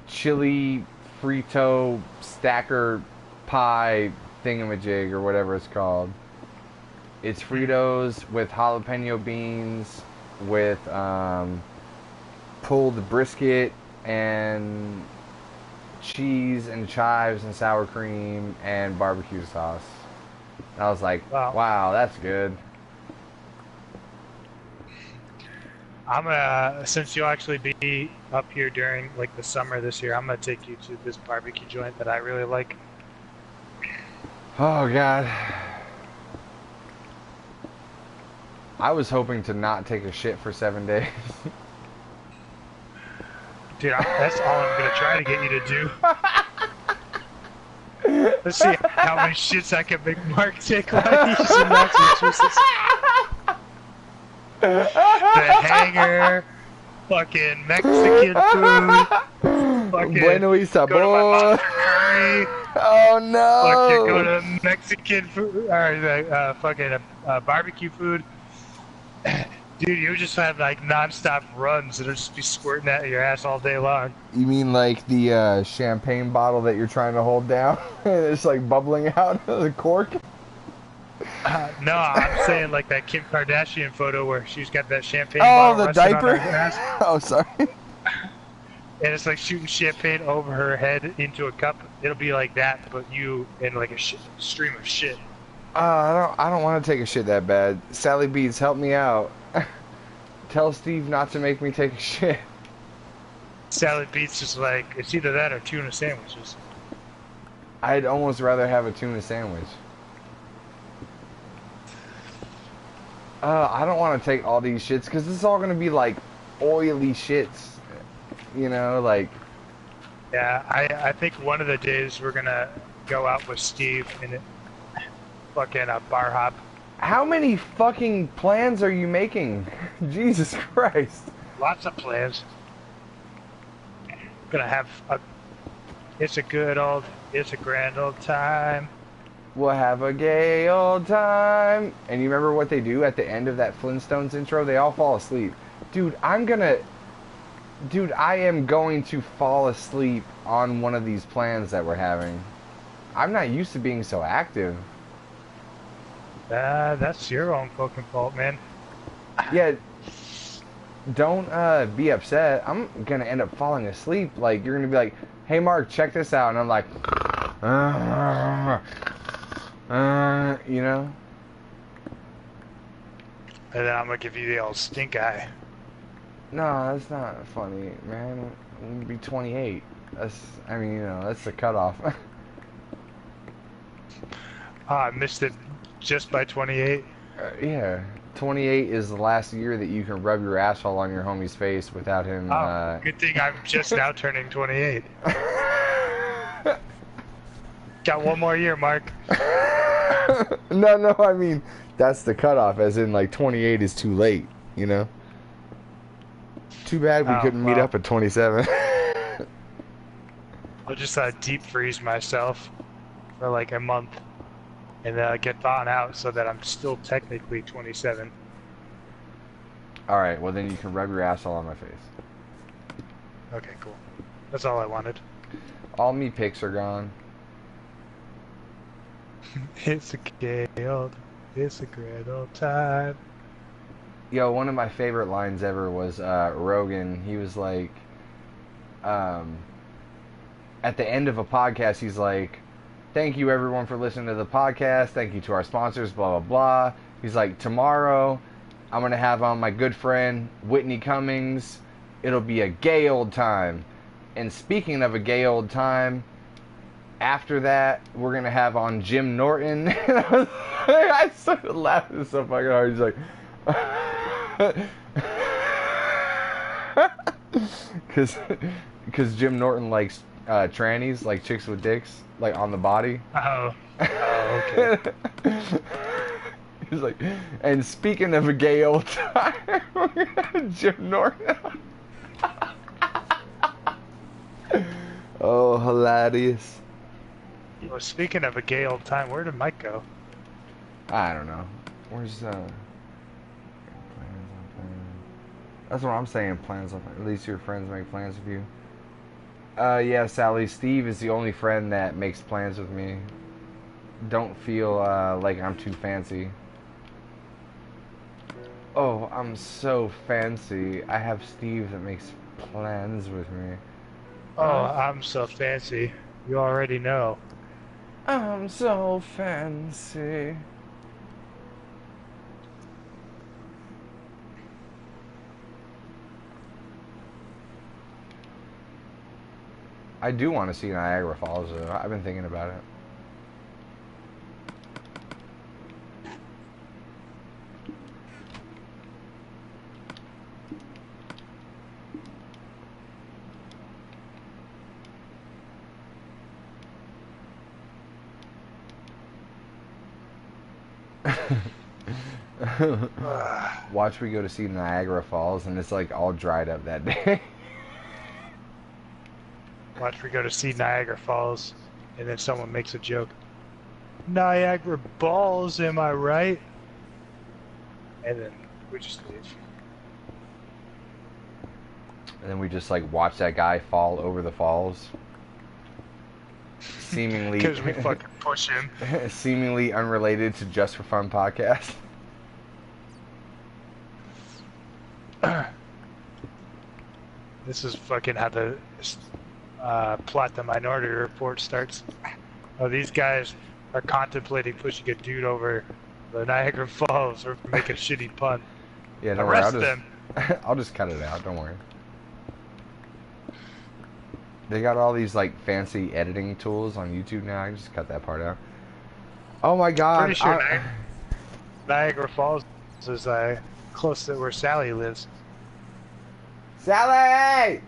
chili frito stacker pie thingamajig, or whatever it's called. It's Fritos with jalapeno beans, with pulled brisket and cheese and chives and sour cream and barbecue sauce. And I was like, wow, that's good. I'm gonna, since you'll actually be up here during like the summer this year, I'm gonna take you to this barbecue joint that I really like. Oh God. I was hoping to not take a shit for 7 days. Dude, that's all I'm gonna try to get you to do. Let's see how many shits I can make Mark take while he's in Massachusetts. The hanger, fucking Mexican food, fucking Bueno y sabor. go to my monster curry. Oh no! Fucking go to Mexican food, or fucking barbecue food. Dude, you just have like non-stop runs that'll just be squirting at your ass all day long. You mean like the champagne bottle that you're trying to hold down? And it's like bubbling out of the cork? No, I'm saying like that Kim Kardashian photo where she's got that champagne Oh, bottle the resting on diaper? her ass, Oh, sorry. and it's like shooting champagne over her head into a cup. It'll be like that, but you in like a stream of shit. I don't want to take a shit that bad. Sally Beats, help me out. Tell Steve not to make me take a shit. Sally Beats is like, it's either that or tuna sandwiches. I'd almost rather have a tuna sandwich. I don't want to take all these shits because this is all going to be like oily shits. You know, like... Yeah, I think one of the days we're gonna go out with Steve and fucking bar hop. How many fucking plans are you making? Jesus Christ. Lots of plans. Gonna have it's a grand old time. We'll have a gay old time. And you remember what they do at the end of that Flintstones intro? They all fall asleep. Dude, I am going to fall asleep on one of these plans that we're having. I'm not used to being so active. That's your own fucking fault, man. Yeah, don't be upset. I'm gonna end up falling asleep. Like, you're gonna be like, hey Mark, check this out. And I'm like, you know? And then I'm gonna give you the old stink eye. No, that's not funny, man. I'm gonna be 28. I mean, you know, that's the cutoff. I missed it just by 28. Yeah, 28 is the last year that you can rub your asshole on your homie's face without him. Good thing I'm just now turning 28. Got one more year, Mark. No, I mean, that's the cutoff, as in, like, 28 is too late, you know? Too bad we couldn't meet up at 27. I'll just deep freeze myself for like a month and then get thawed out so that I'm still technically 27. Alright, well then you can rub your asshole on my face. Okay, cool. That's all I wanted. All me pics are gone. It's a grand old time. Yo, one of my favorite lines ever was Rogan. He was like, at the end of a podcast, he's like, thank you everyone for listening to the podcast. Thank you to our sponsors, blah, blah, blah. He's like, tomorrow, I'm going to have on my good friend, Whitney Cummings. It'll be a gay old time. And speaking of a gay old time, after that, we're going to have on Jim Norton. I started laughing so fucking hard. He's like... Because Jim Norton likes trannies, like chicks with dicks, like on the body. Oh, okay. He's like, and speaking of a gay old time, Jim Norton. Oh, hilarious. Well, speaking of a gay old time, where did Mike go? I don't know. Where's That's what I'm saying, plans on... At least your friends make plans with you. Yeah, Sally, Steve is the only friend that makes plans with me. Don't feel like I'm too fancy. Oh, I'm so fancy. I have Steve that makes plans with me. Oh, I'm so fancy. You already know. I'm so fancy. I do want to see Niagara Falls, though. I've been thinking about it. Watch we go to see Niagara Falls, and it's like all dried up that day. Watch we go to see Niagara Falls, and then someone makes a joke. Niagara Balls, am I right? And then we just leave. And then we just like watch that guy fall over the falls. Seemingly Because we fucking push him. seemingly unrelated to Just for Fun podcast. This is fucking how the plot the Minority Report starts. Oh, these guys are contemplating pushing a dude over the Niagara Falls or make a shitty pun. Yeah, don't Arrest worry. them. I'll just cut it out. Don't worry. They got all these like fancy editing tools on YouTube now. I can just cut that part out. Oh my god! Pretty sure Niagara Falls is close to where Sally lives. Sally!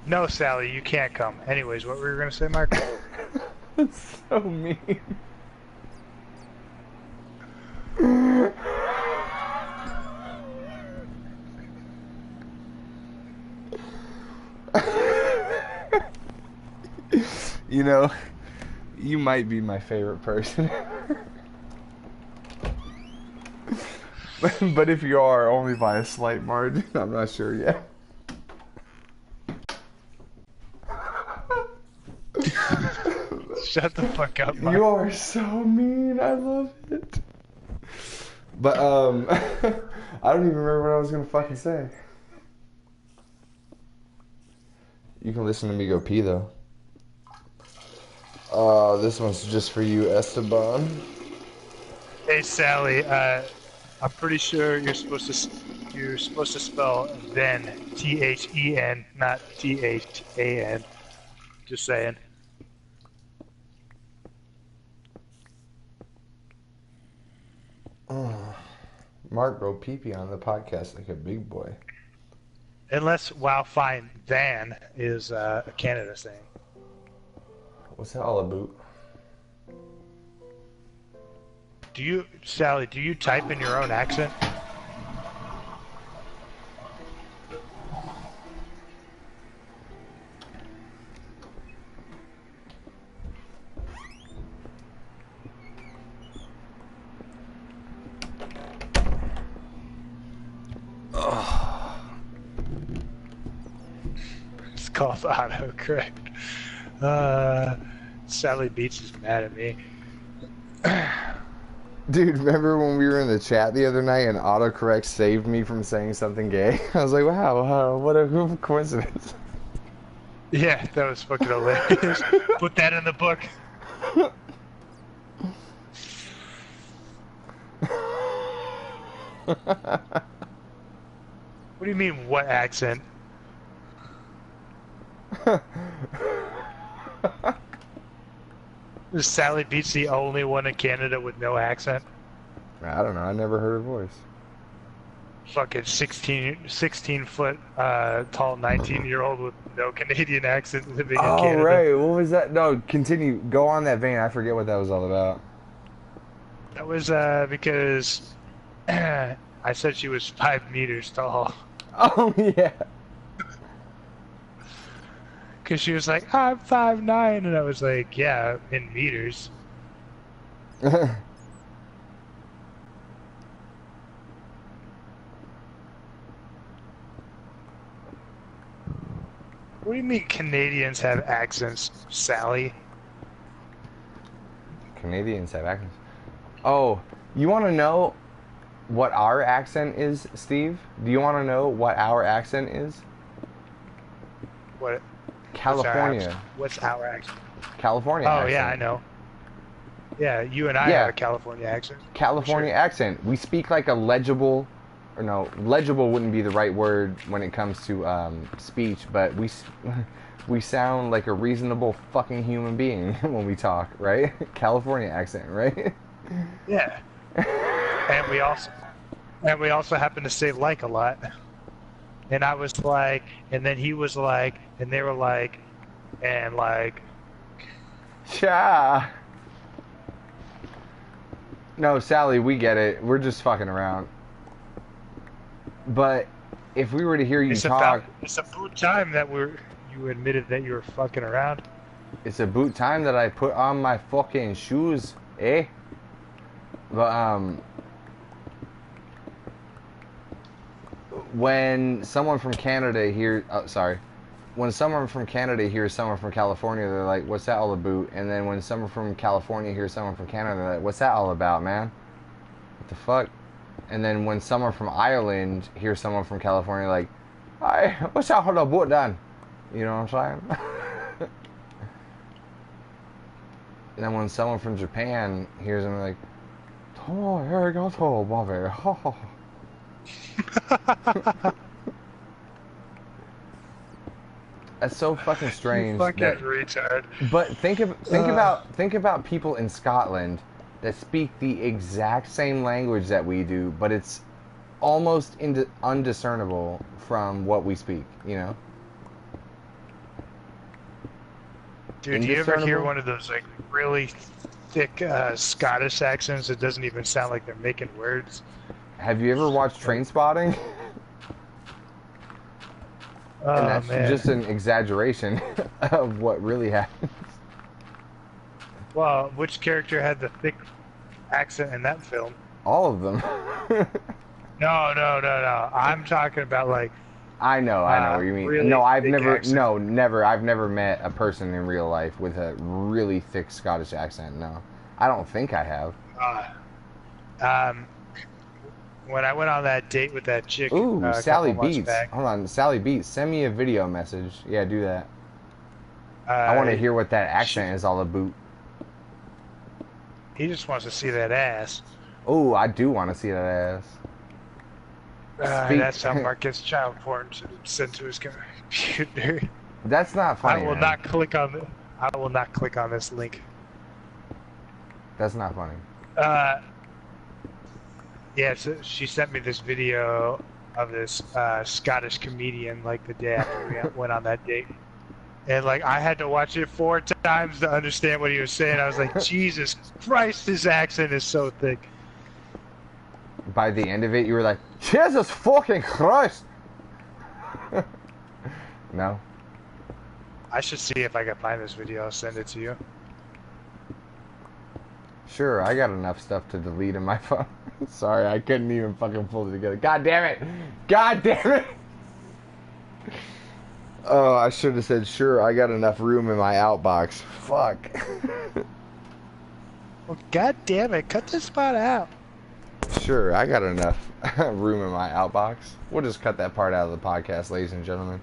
No, Sally, you can't come. Anyways, what were you gonna say, Mark? That's so mean. You know, you might be my favorite person. But if you are, only by a slight margin. I'm not sure yet. Shut the fuck up, Mark. You are so mean. I love it. But, I don't even remember what I was going to fucking say. You can listen to me go pee, though. This one's just for you, Esteban. Hey, Sally, I'm pretty sure you're supposed to spell then T-H-E-N, not T-H-A-N. Just saying. Mark go pee-pee on the podcast like a big boy. Unless, wow, fine, then is a Canada saying. What's that all about? Sally, do you type in your own accent? It's called autocorrect. Sally Beach is mad at me. Dude, remember when we were in the chat the other night and autocorrect saved me from saying something gay? I was like, wow, what a coincidence. Yeah, that was fucking hilarious. Put that in the book. What do you mean, what accent? Is Sally Beach the only one in Canada with no accent? I don't know, I never heard her voice. Fucking 16 foot tall 19-year-old with no Canadian accent living in Canada. Oh, right, what was that? No, continue, go on that vein, I forget what that was all about. That was because I said she was 5 meters tall. Oh, yeah. Because she was like, I'm 5'9", and I was like, yeah, in meters. What do you mean Canadians have accents, Sally? Canadians have accents. Oh, you want to know what our accent is, Steve? Do you want to know what our accent is? What? California. What's our accent? California Oh, accent. yeah, I know. Yeah, you and I have a California accent. California accent. We speak like a legible, or no, legible wouldn't be the right word when it comes to speech, but we sound like a reasonable fucking human being when we talk, right? California accent, right? Yeah. And we also happen to say like a lot. And I was like, and then he was like, and they were like, and like. Cha. No, Sally, we get it. We're just fucking around. But if we were to hear you talk, it's about time that you admitted that you were fucking around. It's about time that I put on my fucking shoes, eh? But when someone from Canada hears, when someone from Canada hears someone from California, they're like, "What's that all about?" And then when someone from California hears someone from Canada, they're like, "What's that all about, man? What the fuck?" And then when someone from Ireland hears someone from California, like, "Hi, what's that all about, then?" You know what I'm saying? And then when someone from Japan hears them, like, "Oh, arigato, Bobby." That's so fucking strange. You fucking retard. But think about people in Scotland that speak the exact same language that we do, but it's almost undiscernible from what we speak. You know. Dude, do you ever hear one of those like really thick Scottish accents that doesn't even sound like they're making words? Have you ever watched Trainspotting? Oh, and that's man. just an exaggeration of what really happens. Well, which character had the thick accent in that film? All of them. No. I'm talking about like. I know what you mean. Really no, I've accent. never. I've never met a person in real life with a really thick Scottish accent. No, I don't think I have. When I went on that date with that chick, Ooh, a Sally couple months Beats. back, Hold on, Sally Beats. Send me a video message. Yeah, do that. I want to hear what that accent is all about. He just wants to see that ass. Oh, I do want to see that ass. That's how Mark gets child porn sent to his computer. That's not funny. I will not click on this link. That's not funny. Yeah, so she sent me this video of this Scottish comedian like the day after we went on that date. And like I had to watch it 4 times to understand what he was saying. I was like, Jesus Christ, his accent is so thick. By the end of it, you were like, Jesus fucking Christ! No? I should see if I can find this video. I'll send it to you. Sure, I got enough stuff to delete in my phone. Sorry, I couldn't even fucking pull it together. God damn it! God damn it! Oh, I should have said, sure, I got enough room in my outbox. Fuck. Well, God damn it, cut this spot out. Sure, I got enough room in my outbox. We'll just cut that part out of the podcast, ladies and gentlemen.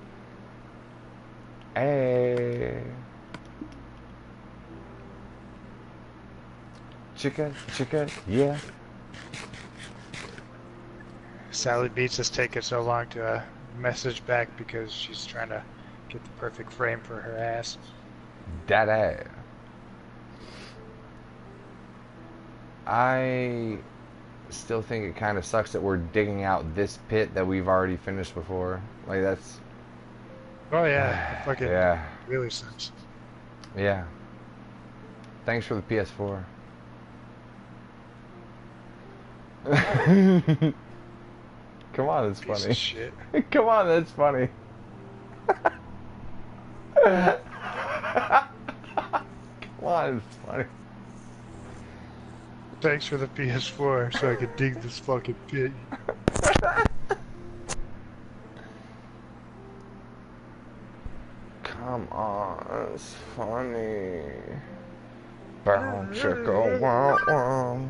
Hey. Chica, yeah. Sally Beats has taken so long to message back because she's trying to get the perfect frame for her ass. That ass. I still think it kind of sucks that we're digging out this pit that we've already finished before. Like, that's... Oh, yeah. Fucking yeah. Really sucks. Yeah. Thanks for the PS4. Come on, that's funny. Shit. Come on, that's funny. Come on, it's funny. Thanks for the PS4 so I could dig this fucking pit. Come on, it's funny. Bow chicka wow wow.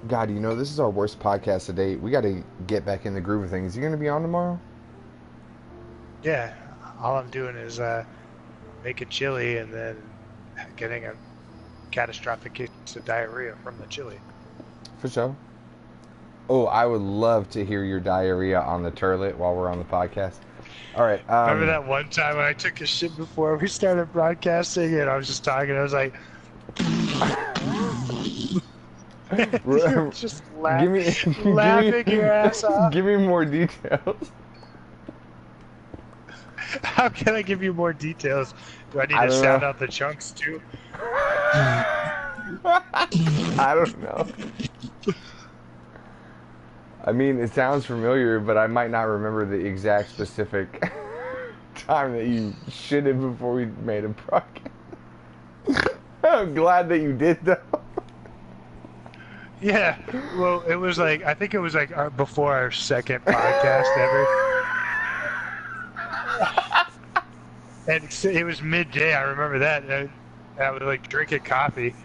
God, you know, this is our worst podcast to date. We got to get back in the groove of things. You going to be on tomorrow? Yeah, all I'm doing is making chili and then getting a catastrophic case of diarrhea from the chili. For sure. Oh, I would love to hear your diarrhea on the turlet while we're on the podcast. All right. Remember that one time when I took a shit before we started broadcasting and I was just talking, I was like... You're just laughing your ass off. Give me more details. How can I give you more details? Do I need to sound out the chunks too? I don't know. I mean, it sounds familiar, but I might not remember the exact specific. time that you shitted before we made a podcast. I'm glad that you did, though. Yeah, well, it was like, I think it was like before our second podcast ever. And it was midday, I remember that. And I was like drinking coffee.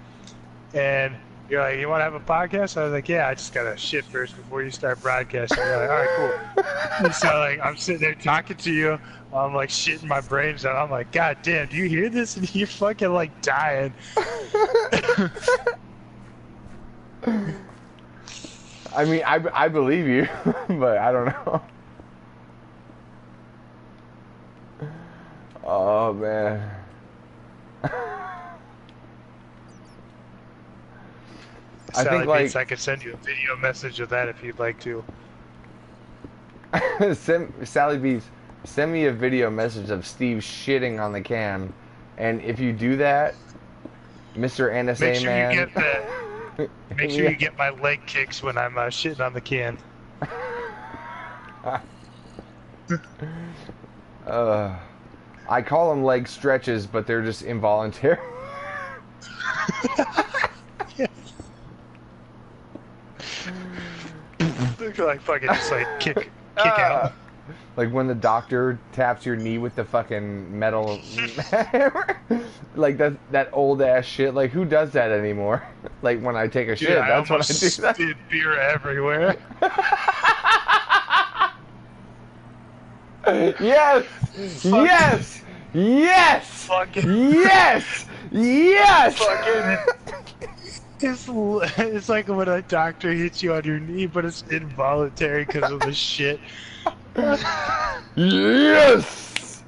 And you're like, you want to have a podcast? I was like, yeah, I just got to shit first before you start broadcasting. You're like, all right, cool. And so like, I'm sitting there talking to you. I'm like shitting my brains out. I'm like, God damn, do you hear this? And you're fucking like dying. I mean, I believe you, but I don't know. Oh, man. I think, like, I could send you a video message of that if you'd like to. Sally Beats, send me a video message of Steve shitting on the can, and if you do that, Mr. NSA Make sure man... you get that. Make sure you get my leg kicks when I'm shitting on the can. I call them leg stretches, but they're just involuntary. They're like fucking just like kick out. Like when the doctor taps your knee with the fucking metal hammer. Like that old ass shit. Like who does that anymore? Like when I take a shit, that's when I do that. Spit beer everywhere. Yes! Yes! Yes! Fucking Yes! Yes! fucking it's like when a doctor hits you on your knee, but it's involuntary because of the shit. Yes!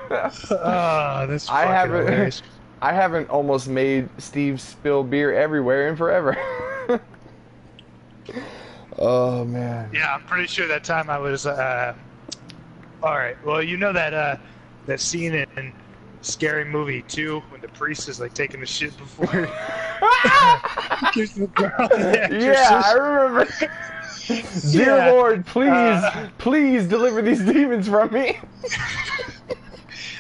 That's fucking hilarious. I haven't almost made Steve spill beer everywhere in forever. Oh man. Yeah, I'm pretty sure that time I was alright, well you know that that scene in Scary Movie 2 when the priest is like taking a shit before he gives the girl the exorcist? Yeah, I remember. Dear Yeah. Lord, please deliver these demons from me.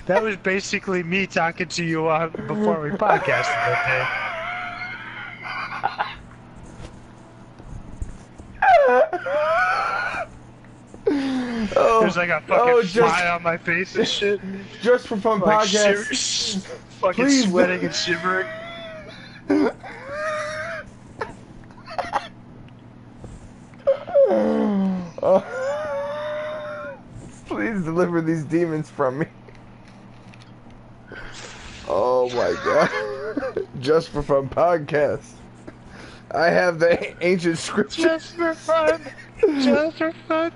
That was basically me talking to you before we podcasted that day. There's like a fucking fly on my face and shit. Just for fun Like podcast. fucking Please. sweating and shivering. Please deliver these demons from me. Oh my god. Just for fun podcast. I have the ancient scripture. Just for fun. Just for fun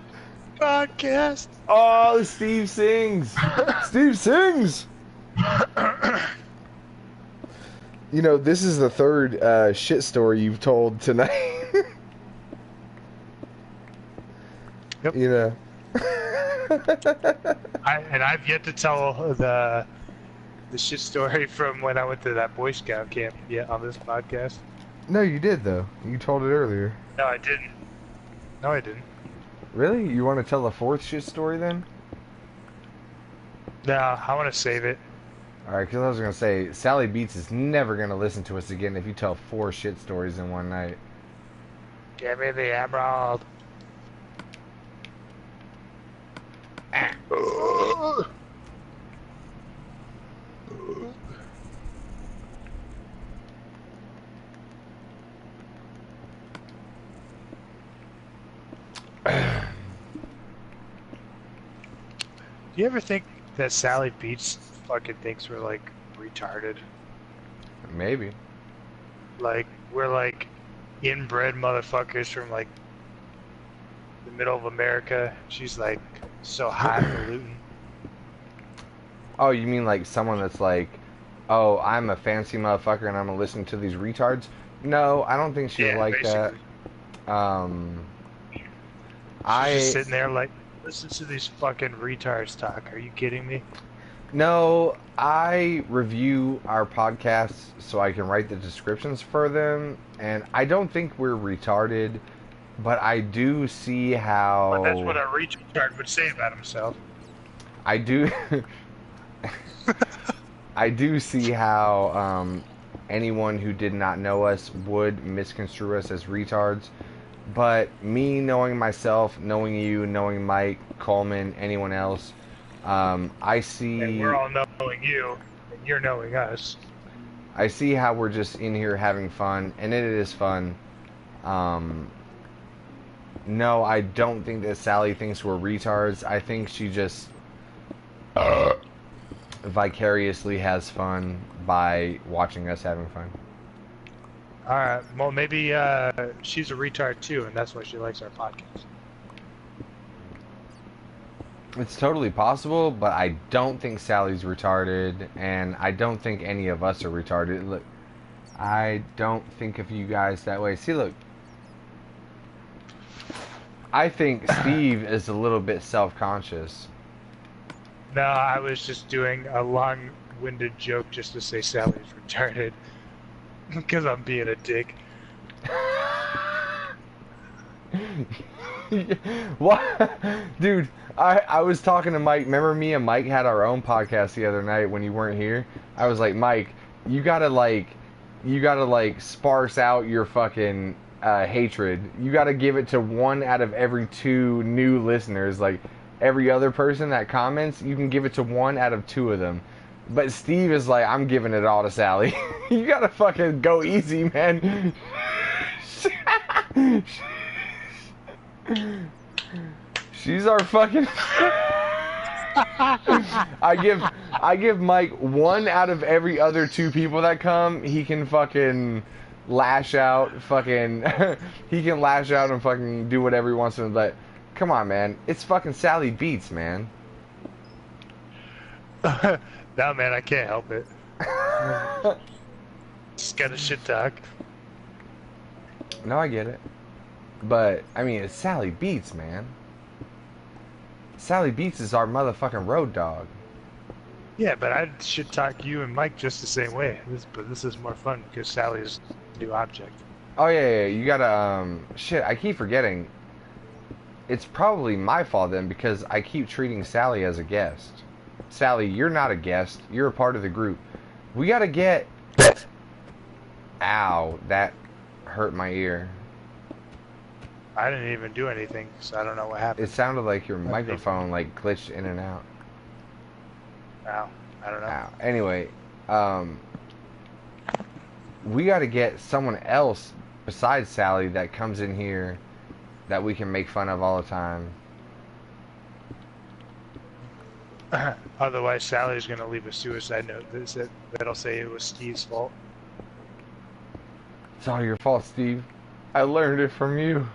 podcast. Oh, Steve sings. Steve sings. You know, this is the third shit story you've told tonight. Yep. You know. I've yet to tell the shit story from when I went to that Boy Scout camp yet on this podcast. No, you did though. You told it earlier. No, I didn't. No, I didn't. Really? You want to tell the fourth shit story then? No, I want to save it. Alright, because I was going to say, Sally Beats is never going to listen to us again if you tell 4 shit stories in one night. Give me the emerald. Do you ever think that Sally Beats fucking thinks we're like retarded? Maybe. Like we're like inbred motherfuckers from like the middle of America. She's like so highfalutin. Oh, you mean like someone that's like, oh, I'm a fancy motherfucker and I'm going to listen to these retards? No, I don't think she would like basically. that. She's just sitting there like, listen to these fucking retards talk. Are you kidding me? No, I review our podcasts so I can write the descriptions for them, and I don't think we're retarded, but I do see how... But that's what a retard would say about himself. I do I do see how anyone who did not know us would misconstrue us as retards. But me knowing myself, knowing you, knowing Mike, Coleman, anyone else, I see. And we're all knowing you, and you're knowing us. I see how we're just in here having fun, and it is fun. No, I don't think that Sally thinks we're retards. I think she just vicariously has fun by watching us having fun. Alright, well maybe she's a retard too, and that's why she likes our podcast. It's totally possible, but I don't think Sally's retarded, and I don't think any of us are retarded. Look, I don't think of you guys that way. See, look, I think Steve is a little bit self-conscious. No, I was just doing a long-winded joke just to say Sally's retarded. Because I'm being a dick. What? Dude, I was talking to Mike. Remember me and Mike had our own podcast the other night when you weren't here? I was like, Mike, you gotta sparse out your fucking hatred. You gotta give it to one out of every 2 new listeners. Like, every other person that comments, you can give it to 1 out of 2 of them. But Steve is like, I'm giving it all to Sally. You gotta fucking go easy, man. She's our fucking. I give Mike 1 out of every other 2 people that come. He can fucking lash out, he can lash out and fucking do whatever he wants to. But come on, man, it's fucking Sally Beats, man. No, man, I can't help it. Just gotta shit talk. No, I get it. But, I mean, it's Sally Beats, man. Sally Beats is our motherfucking road dog. Yeah, but I'd shit talk you and Mike just the same way. But this is more fun because Sally's a new object. Oh, yeah, you gotta, shit, I keep forgetting. It's probably my fault then because I keep treating Sally as a guest. Sally, you're not a guest. You're a part of the group. We gotta get... Ow, that hurt my ear. I didn't even do anything, so I don't know what happened. It sounded like your microphone, like, glitched in and out. Ow, I don't know. Ow. Anyway, we gotta get someone else besides Sally that comes in here that we can make fun of all the time. Otherwise, Sally's gonna leave a suicide note that'll say it was Steve's fault. It's all your fault, Steve. I learned it from you.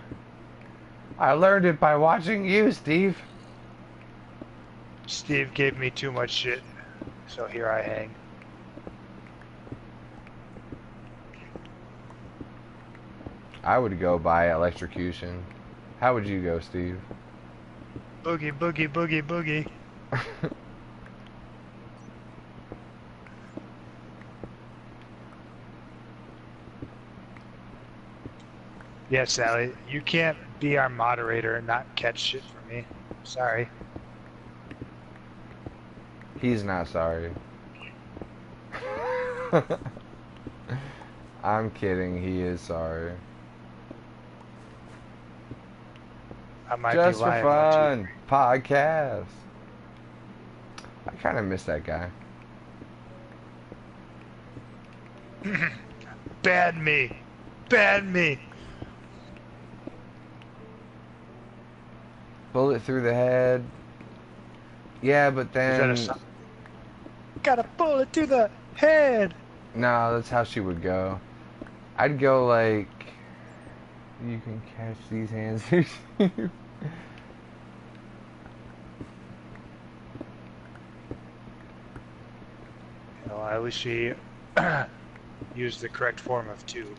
I learned it by watching you, Steve. Steve gave me too much shit, so here I hang. I would go by electrocution. How would you go, Steve? Boogie, boogie, boogie, boogie. Yeah, Sally, you can't be our moderator and not catch shit from me. Sorry. He's not sorry. I'm kidding, he is sorry. I might Just be for lying fun, podcast. I kind of miss that guy. Ban me. Ban me. Bullet through the head. Yeah, but then... Is that got a bullet to the head. No, that's how she would go. I'd go like... You can catch these hands. Well, at least she used the correct form of two.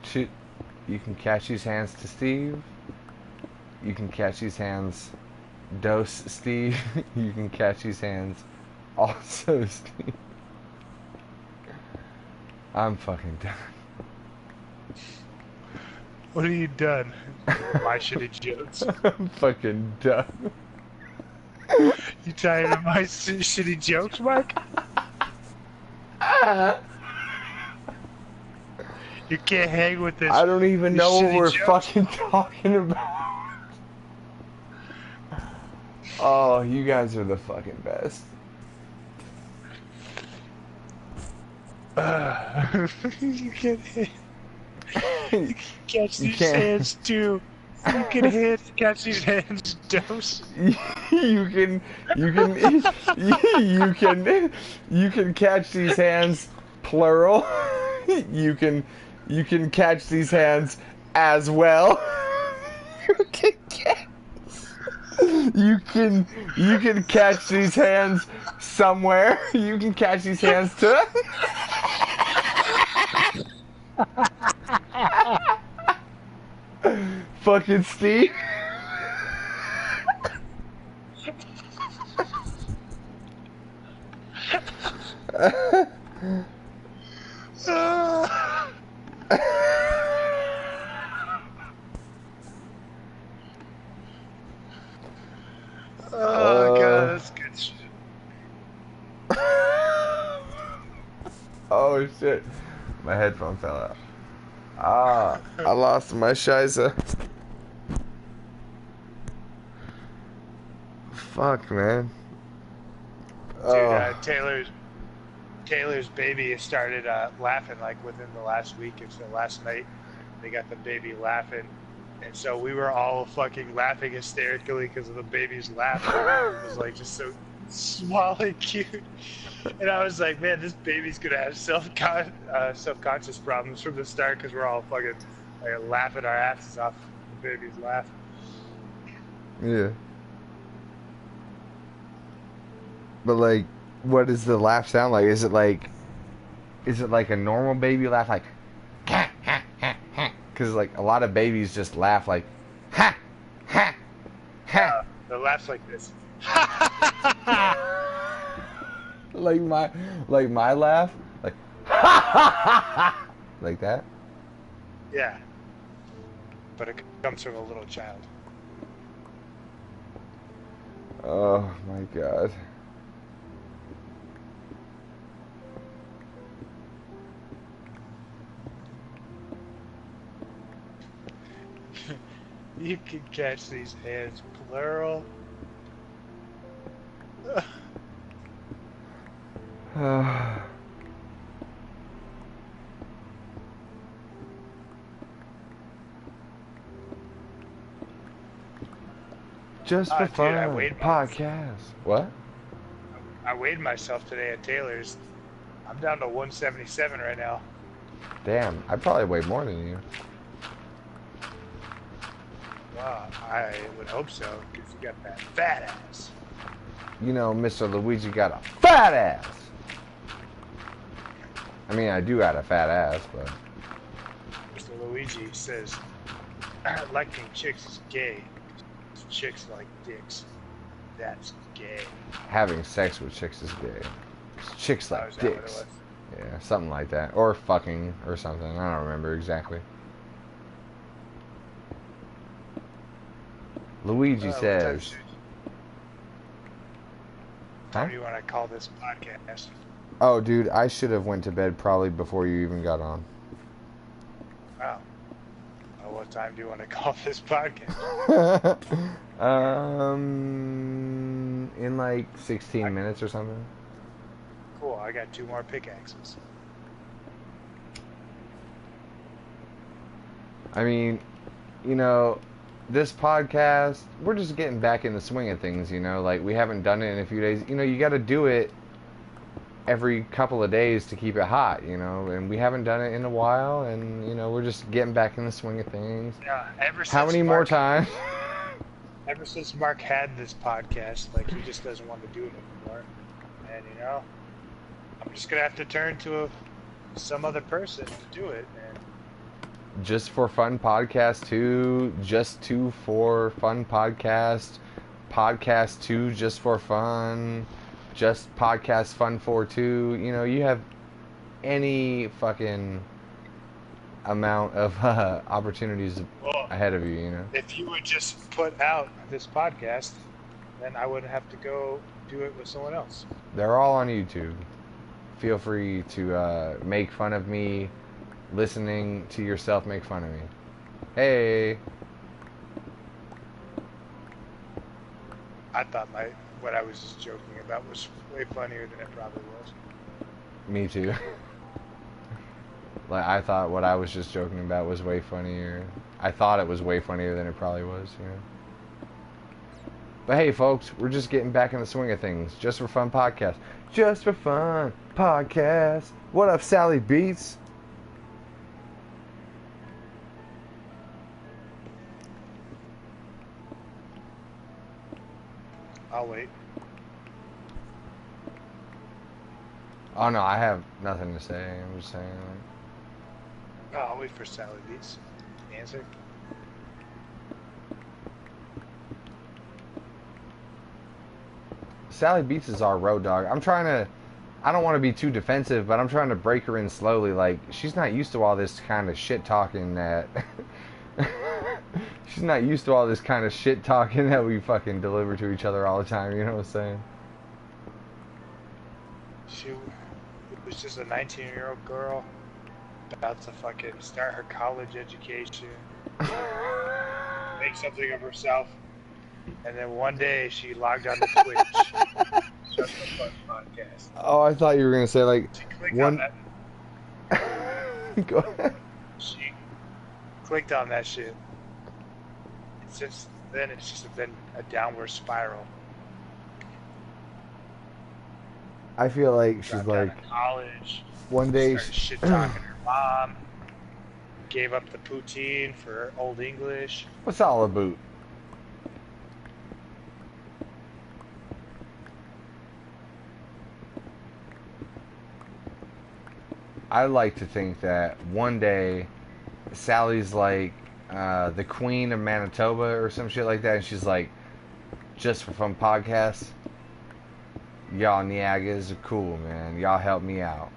Shoot. You can catch these hands to Steve. You can catch these hands. Dose Steve. You can catch these hands. Also Steve. I'm fucking done. What have you done? My shitty jokes. I'm fucking done. You tired of my shitty jokes, Mike? You can't hang with this. I don't even know what we're jokes. fucking talking about. Oh, you guys are the fucking best. You can hit. You can catch these can't. hands too. You can catch these hands, dose. You can catch these hands, plural. You can catch these hands as well. You can catch these hands somewhere. You can catch these hands too. Fucking Steve. Oh god, that's good shit. Oh shit. My headphone fell out. Ah, I lost my shiza. Fuck, man. Dude, Taylor's baby started laughing like within the last week. And so last night they got the baby laughing, and so we were all fucking laughing hysterically because of the baby's laugh. It was like just so small cute. And I was like, man, this baby's gonna have self-conscious problems from the start because we're all fucking like, laughing our asses off the baby's laugh. Yeah. But like, what does the laugh sound like? Is it like a normal baby laugh, like, ha ha ha ha? Because like a lot of babies just laugh like, ha ha ha. The laugh's like this. like my laugh, like ha ha ha ha, like that. Yeah. But it comes from a little child. Oh my god. You can catch these hands, plural. Just for Dude, fun, podcast. What? I weighed myself today at Taylor's. I'm down to 177 right now. Damn, I probably weigh more than you. Wow, I would hope so, because you got that fat ass. You know, Mr. Luigi got a fat ass. I mean, I do got a fat ass, but... Mr. Luigi says, liking chicks is gay. Chicks like dicks. That's gay. Having sex with chicks is gay. Chicks like is that what it dicks. was? Yeah, something like that. Or fucking, or something. I don't remember exactly. Luigi says... What do you want to call this podcast? Oh, dude, I should have went to bed probably before you even got on. Wow. Well, what time do you want to call this podcast? In like 16 minutes or something. Cool, I got 2 more pickaxes. I mean, you know, this podcast, we're just getting back in the swing of things, you know, like we haven't done it in a few days. You know, you got to do it every couple of days to keep it hot, you know, and we haven't done it in a while, and, you know, we're just getting back in the swing of things. Yeah, How many more times? Ever since Mark had this podcast, like, he just doesn't want to do it anymore. And, you know, I'm just going to have to turn to some other person to do it, and Just for Fun Podcast 2, Just 2 for Fun Podcast, Podcast 2 Just for Fun, Just Podcast Fun for 2. You know, you have any fucking amount of opportunities Well, ahead of you, you know? if you would just put out this podcast, then I wouldn't have to go do it with someone else. They're all on YouTube. Feel free to make fun of me, listening to yourself make fun of me. Hey! I thought what I was just joking about was way funnier than it probably was. Me too. Like, I thought what I was just joking about was way funnier. I thought it was way funnier than it probably was, you know? But hey, folks, we're just getting back in the swing of things. Just for Fun podcast. Just for Fun podcast. What up, Sally Beats? I'll wait. Oh no, I have nothing to say. I'm just saying. Oh, I'll wait for Sally Beats. Answer. Sally Beats is our road dog. I don't want to be too defensive, but I'm trying to break her in slowly. Like, she's not used to all this kind of shit talking that... she's not used to all this kind of shit talking that we fucking deliver to each other all the time, you know what I'm saying? She was just a 19-year-old girl about to fucking start her college education, make something of herself, and then one day she logged on to Twitch. Just a Fun podcast. Oh, I thought you were gonna say like She clicked one. on that. Go ahead. She clicked on that shit. And since then, it's just been a downward spiral. I feel like she's Dropped like out of college. one day. Started shit talking her mom. Gave up the poutine for Old English. What's all about? I like to think that one day Sally's like the queen of Manitoba or some shit like that, and she's like, just for Fun podcast, y'all Niagas are cool, man. Y'all help me out,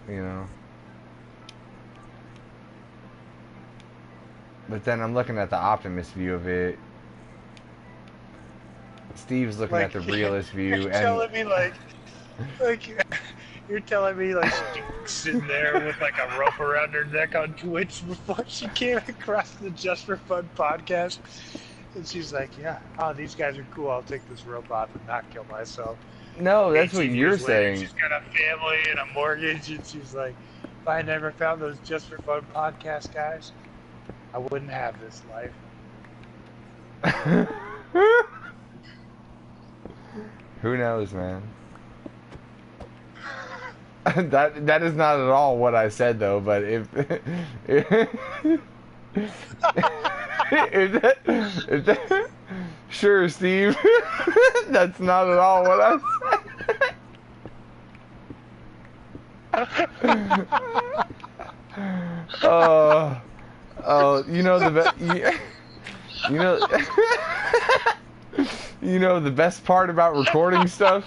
you know? But then I'm looking at the optimist view of it. Steve's looking at the realist view. You're telling me like you're telling me like she's sitting there with like a rope around her neck on Twitch before she came across the Just for Fun podcast, and she's like, "Yeah, oh, these guys are cool. I'll take this rope off and not kill myself." No, that's what 18 you're years later, saying. she's got a family and a mortgage, and she's like, "If I never found those Just for Fun podcast guys, I wouldn't have this life." Who knows, man? That is not at all what I said, though. But if sure, Steve, that's not at all what I said. Oh, you know you know. You know the best part about recording stuff?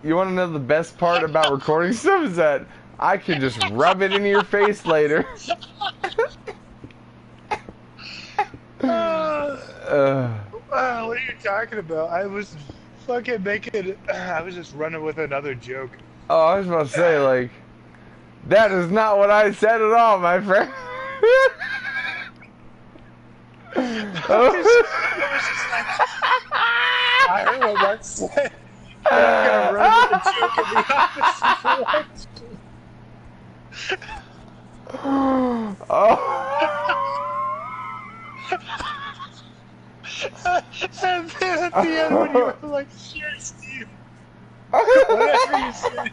You want to know the best part about recording stuff is that I can just rub it into your face later. What are you talking about? I was fucking making. I was just running with another joke. Oh, I was about to say, like, that is not what I said at all, my friend. I heard what Mark said. I was gonna run with a joke in the opposite direction. And then at the end when you were like, "Sure, Steve, whatever you say."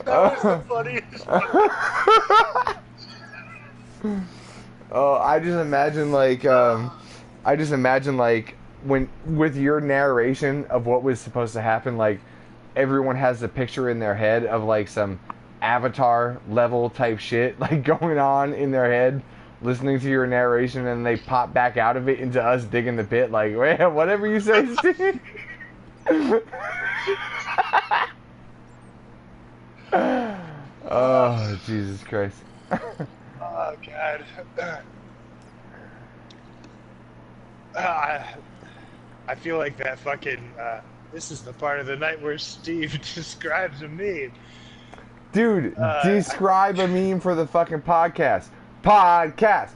That was the funniest one. Oh, I just imagine like when with your narration of what was supposed to happen, like everyone has a picture in their head of like some Avatar level type shit like going on in their head, listening to your narration, and they pop back out of it into us digging the pit, like, wait, whatever you say, Steve. Oh, Jesus Christ. Oh God. I I feel like that fucking. This is the part of the night where Steve describes a meme. Dude, I, describe a meme for the fucking podcast. Podcast.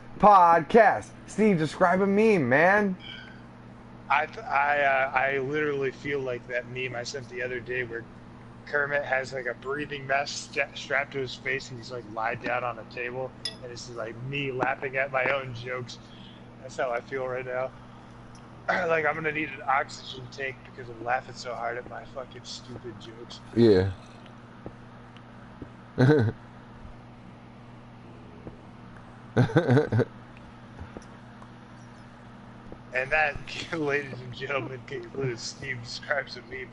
Steve, describe a meme, man. I literally feel like that meme I sent the other day where Kermit has like a breathing mask strapped to his face and he's like lied down on a table and it's like me laughing at my own jokes. That's how I feel right now. Like I'm gonna need an oxygen tank because I'm laughing so hard at my fucking stupid jokes. Yeah. And that, ladies and gentlemen, concludes Steve describes a meme.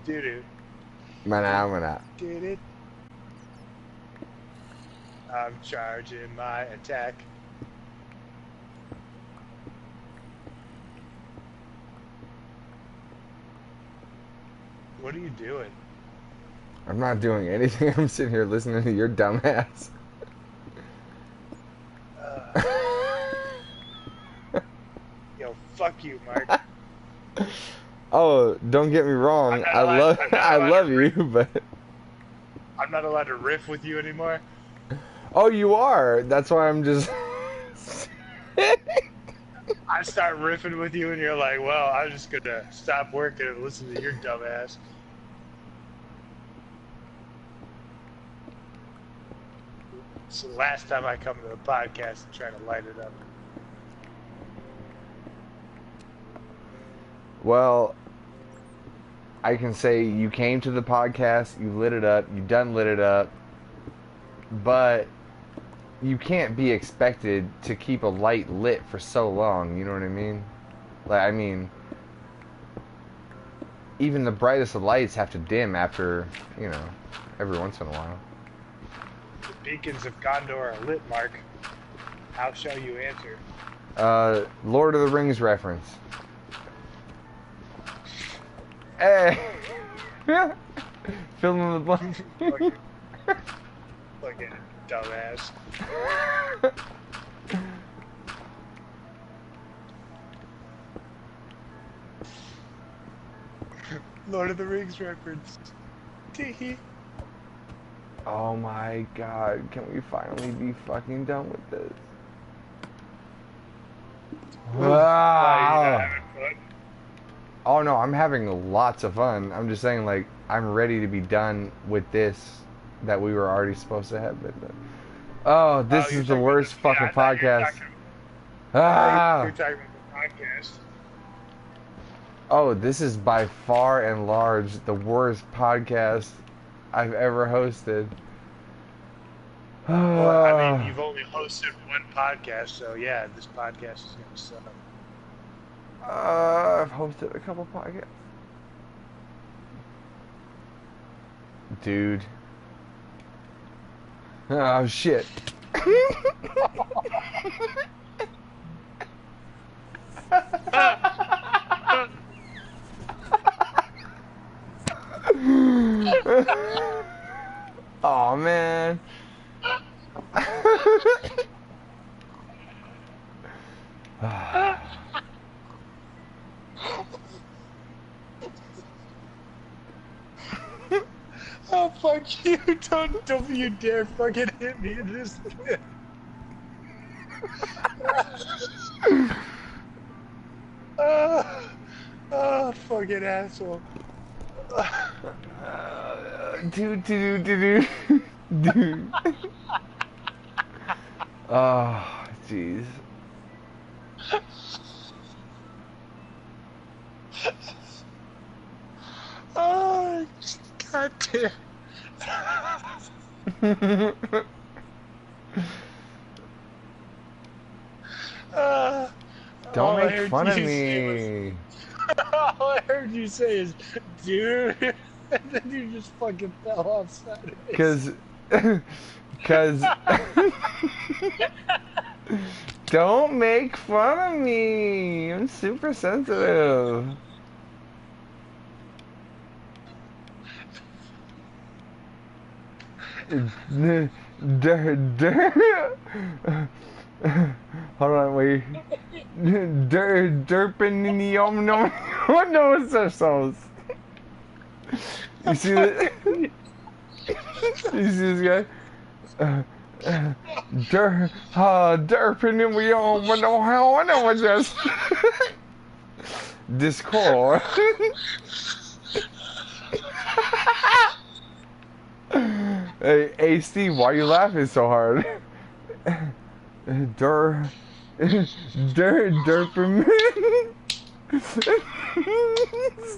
Do. Mana. Did it? I'm charging my attack. What are you doing? I'm not doing anything. I'm sitting here listening to your dumbass. Yo, fuck you, Mark. Oh, don't get me wrong. I love you, but I'm not allowed to riff with you anymore. oh, you are. That's why I'm just. I start riffing with you, and you're like, "Well, I'm just gonna stop working and listen to your dumb ass." It's the last time I come to the podcast and try to light it up. Well, I can say you came to the podcast, you lit it up, you done lit it up, but you can't be expected to keep a light lit for so long, you know what I mean? Like, I mean, even the brightest of lights have to dim after, you know, every once in a while. The beacons of Gondor are lit, Mark. How shall you answer? Lord of the Rings reference. Hey! Fill in the blank. Fucking dumbass. Lord of the Rings reference. Teehee. Oh my god, can we finally be fucking done with this? Wow. Oh no, I'm having lots of fun. I'm just saying, like, I'm ready to be done with this that we were already supposed to have been done. Oh, this is the worst fucking podcast. You're talking about the podcast. Oh, this is by far and large the worst podcast I've ever hosted. Well, I mean, you've only hosted one podcast, so yeah, this podcast is going to suck. I've hosted a couple podcasts. Dude. Oh, shit. Oh man. Oh fuck you! Don't you dare fucking hit me in this. Oh, fucking asshole. Dude. Oh, jeez. Oh, god damn. Don't make fun of me. All I heard you say is, dude. And then you just fucking fell off sideways. Cause don't make fun of me. I'm super sensitive. Hold on, wait. Derping in the no, it's ourselves. You see that? You see this guy? Derping and we all know how I know it's just Discord. Hey Steve, why are you laughing so hard? Derping.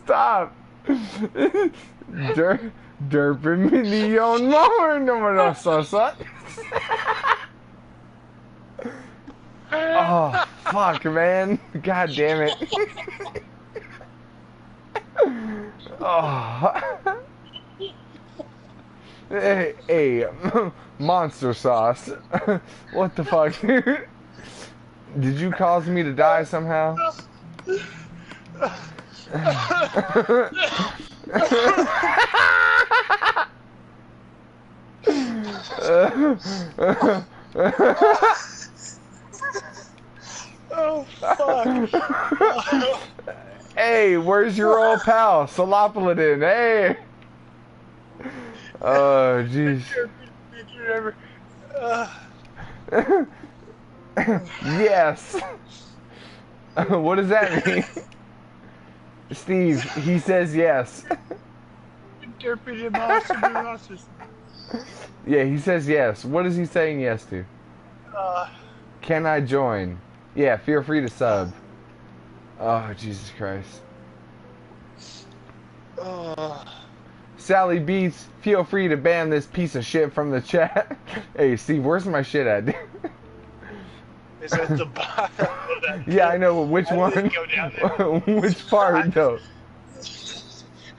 Stop. Derping mini on more no son. Oh fuck, man! God damn it! Oh. Hey, monster sauce. What the fuck, dude? Did you cause me to die somehow? Oh fuck! Hey, where's your old pal, Salopolidin? Hey. Oh jeez. Yes. What does that mean? Steve, he says yes. Yeah, he says yes. What is he saying yes to? Can I join? Yeah, feel free to sub. Oh, Jesus Christ. Sally Beats, feel free to ban this piece of shit from the chat. Hey, Steve, where's my shit at, dude? It's at the bottom of that pit. Yeah, I know, but which one? Which part, though?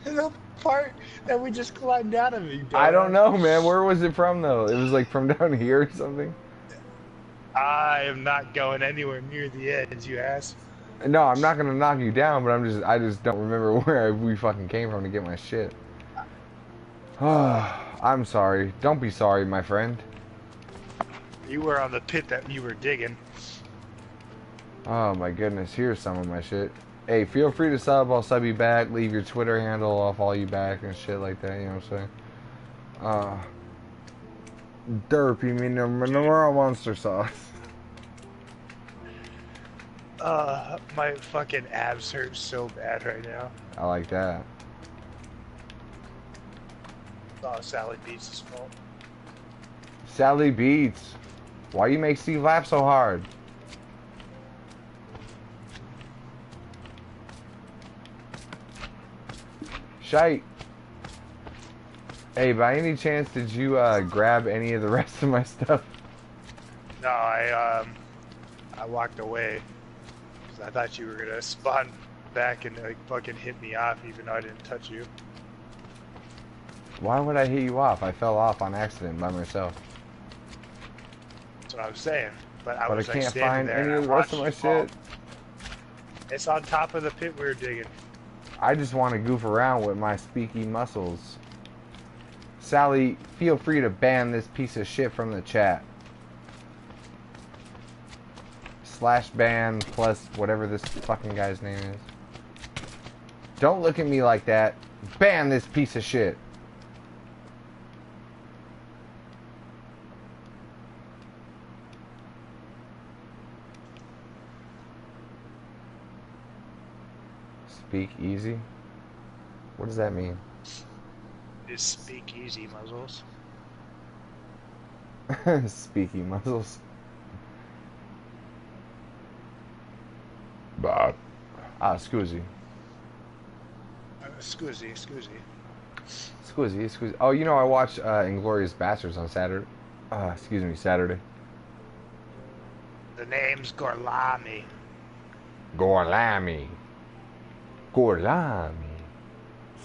The part that we just climbed out of. I don't know, man. Where was it from, though? It was like from down here or something? I am not going anywhere near the edge, you ass. No, I'm not gonna knock you down, but I just don't remember where we fucking came from to get my shit. Oh, I'm sorry. Don't be sorry, my friend. You were on the pit that you were digging. Oh my goodness, here's some of my shit. Hey, feel free to sub, I'll sub you back, leave your Twitter handle, I'll follow you back and shit like that, you know what I'm saying? Derp, you mean the monster sauce. My fucking abs hurt so bad right now. I like that. Oh, Sally Beats' fault. Sally Beats, why you make Steve laugh so hard? Shite. Hey, by any chance, did you grab any of the rest of my stuff? No, I walked away. 'Cause I thought you were gonna spawn back and like fucking hit me off even though I didn't touch you. Why would I hit you off? I fell off on accident by myself. That's what I was saying. But I But was I like can't standing find there any and of the I rest of my watched you fall. shit. It's on top of the pit we were digging. I just want to goof around with my speaky muscles. Sally, feel free to ban this piece of shit from the chat. /ban plus whatever this fucking guy's name is. Don't look at me like that. Ban this piece of shit. Speak easy? What does that mean? Just speak easy, muzzles. Speaky muzzles. Bob. Ah, scusi. Scusi. Scusi. Oh, you know, I watched Inglourious Bastards on Saturday. Saturday. The name's Gorlami. Gorlami.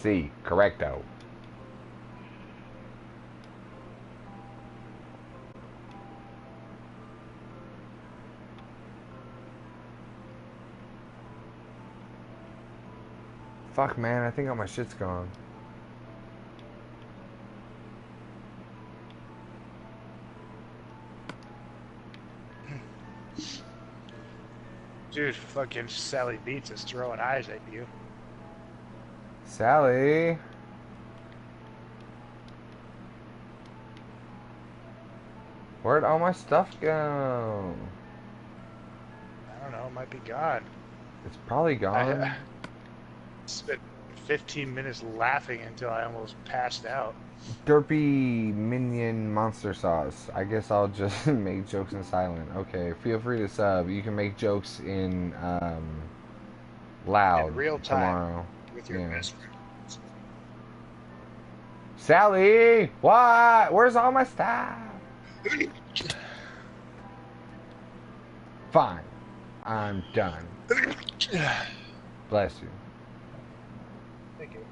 Si, correcto. Fuck, man, I think all my shit's gone. Dude, fucking Sally Beats is throwing eyes at you. Sally? Where'd all my stuff go? I don't know, it might be gone. It's probably gone. I spent 15 minutes laughing until I almost passed out. Derpy minion monster sauce. I guess I'll just make jokes in silent. Okay, feel free to sub. You can make jokes in loud In real time tomorrow. with your best friend. Sally, what? Where's all my stuff? Fine, I'm done. Bless you. Thank you.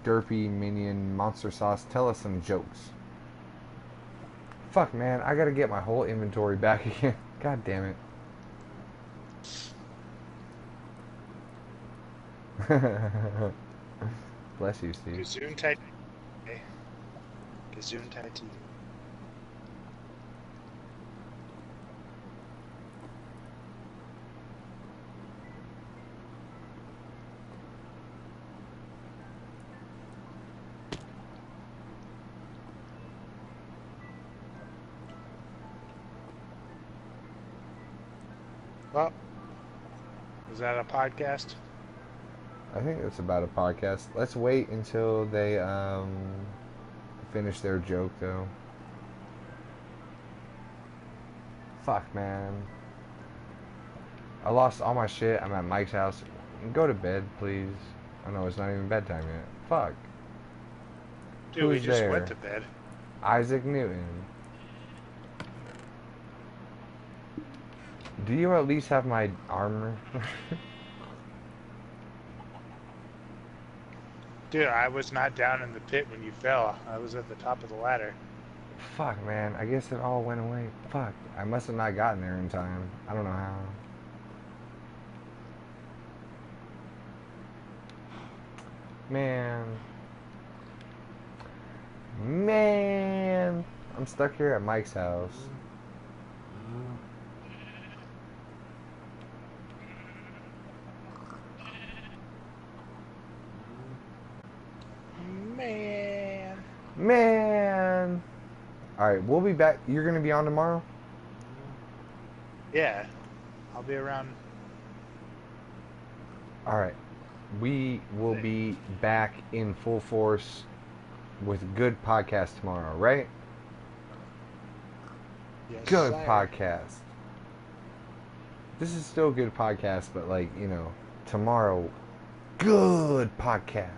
Derpy minion monster sauce. Tell us some jokes. Fuck, man, I gotta get my whole inventory back again. God damn it. Bless you, Steve. Gazoon tight. Okay. Gazoon tight to you. Well, is that a podcast? I think it's about a podcast. Let's wait until they finish their joke, though. Fuck, man. I lost all my shit. I'm at Mike's house. Go to bed, please. I know it's not even bedtime yet. Fuck. Dude, we Who's just there? went to bed. Isaac Newton. Do you at least have my armor? Dude, I was not down in the pit when you fell. I was at the top of the ladder. Fuck, man. I guess it all went away. Fuck. I must have not gotten there in time. I don't know how. Man. Man. I'm stuck here at Mike's house. Man. Man. Alright, we'll be back. You're going to be on tomorrow? Yeah. I'll be around. Alright. We will be back in full force with good podcast tomorrow, right? Yes, Good sir. podcast. This is still good podcast, but like, you know, tomorrow, good podcast.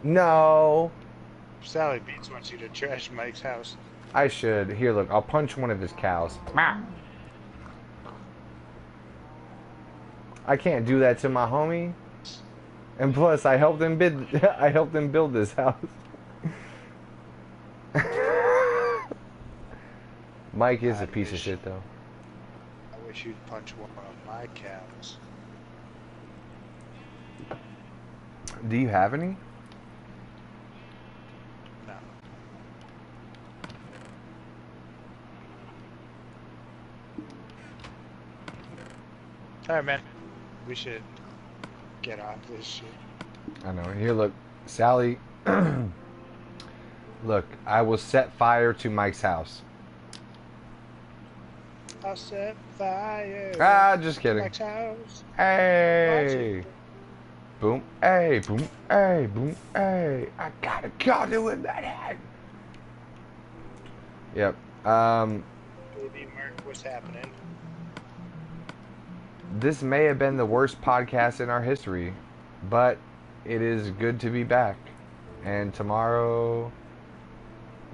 No. Sally Beats wants you to trash Mike's house. I should. Here, look, I'll punch one of his cows. I can't do that to my homie. And plus, I helped him build this house. Mike is a piece of shit, though. I wish you'd punch one of my cows. Do you have any? No. Alright, man. We should get off this shit. I know. Here, look, Sally. Look, I will set fire to Mike's house. I'll set fire. Ah, just kidding. Mike's house. Hey. Boom. Hey. Boom. Hey. Boom. Hey. I gotta go with that head. Yep. Baby Mark, what's happening? This may have been the worst podcast in our history, but it is good to be back. And tomorrow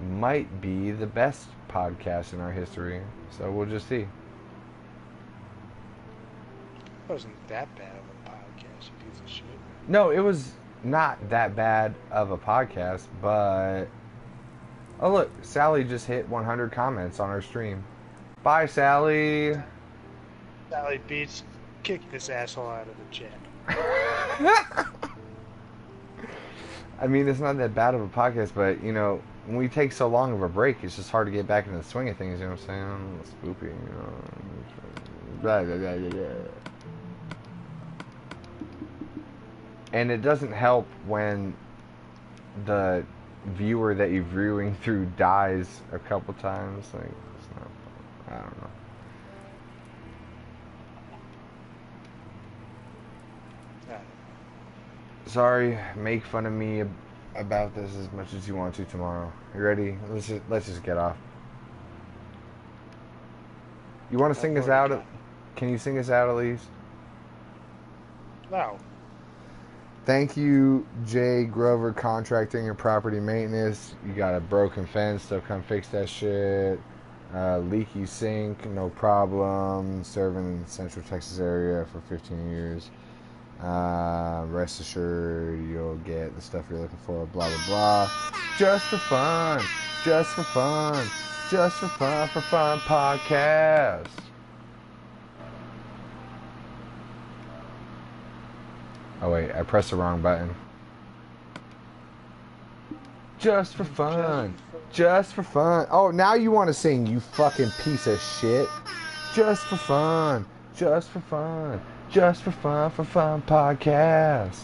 might be the best podcast in our history. So we'll just see. It wasn't that bad of a podcast, you piece of shit. No, it was not that bad of a podcast, but Oh look, Sally just hit 100 comments on our stream. Bye, Sally. Sally Beats, kick this asshole out of the chat. I mean, it's not that bad of a podcast, but you know, when we take so long of a break, it's just hard to get back into the swing of things. You know what I'm saying? Spoopy, you know. Blah, blah, blah, blah, blah. And it doesn't help when the viewer that you're viewing through dies a couple times. Like, it's not fun. I don't know. Sorry, make fun of me about this as much as you want to tomorrow. You ready? Let's just get off. You want to sing us out? Can you sing us out at least? No. Thank you, Jay Grover Contracting and Property Maintenance. You got a broken fence, so come fix that shit. Leaky sink, no problem. Serving in the Central Texas area for 15 years. Rest assured you'll get the stuff you're looking for, blah blah blah. Just for fun, just for fun, just for fun podcast. Oh wait, I pressed the wrong button. Just for fun, just for fun. Oh, now you want to sing, you fucking piece of shit. Just for fun, just for fun. Just for fun podcast.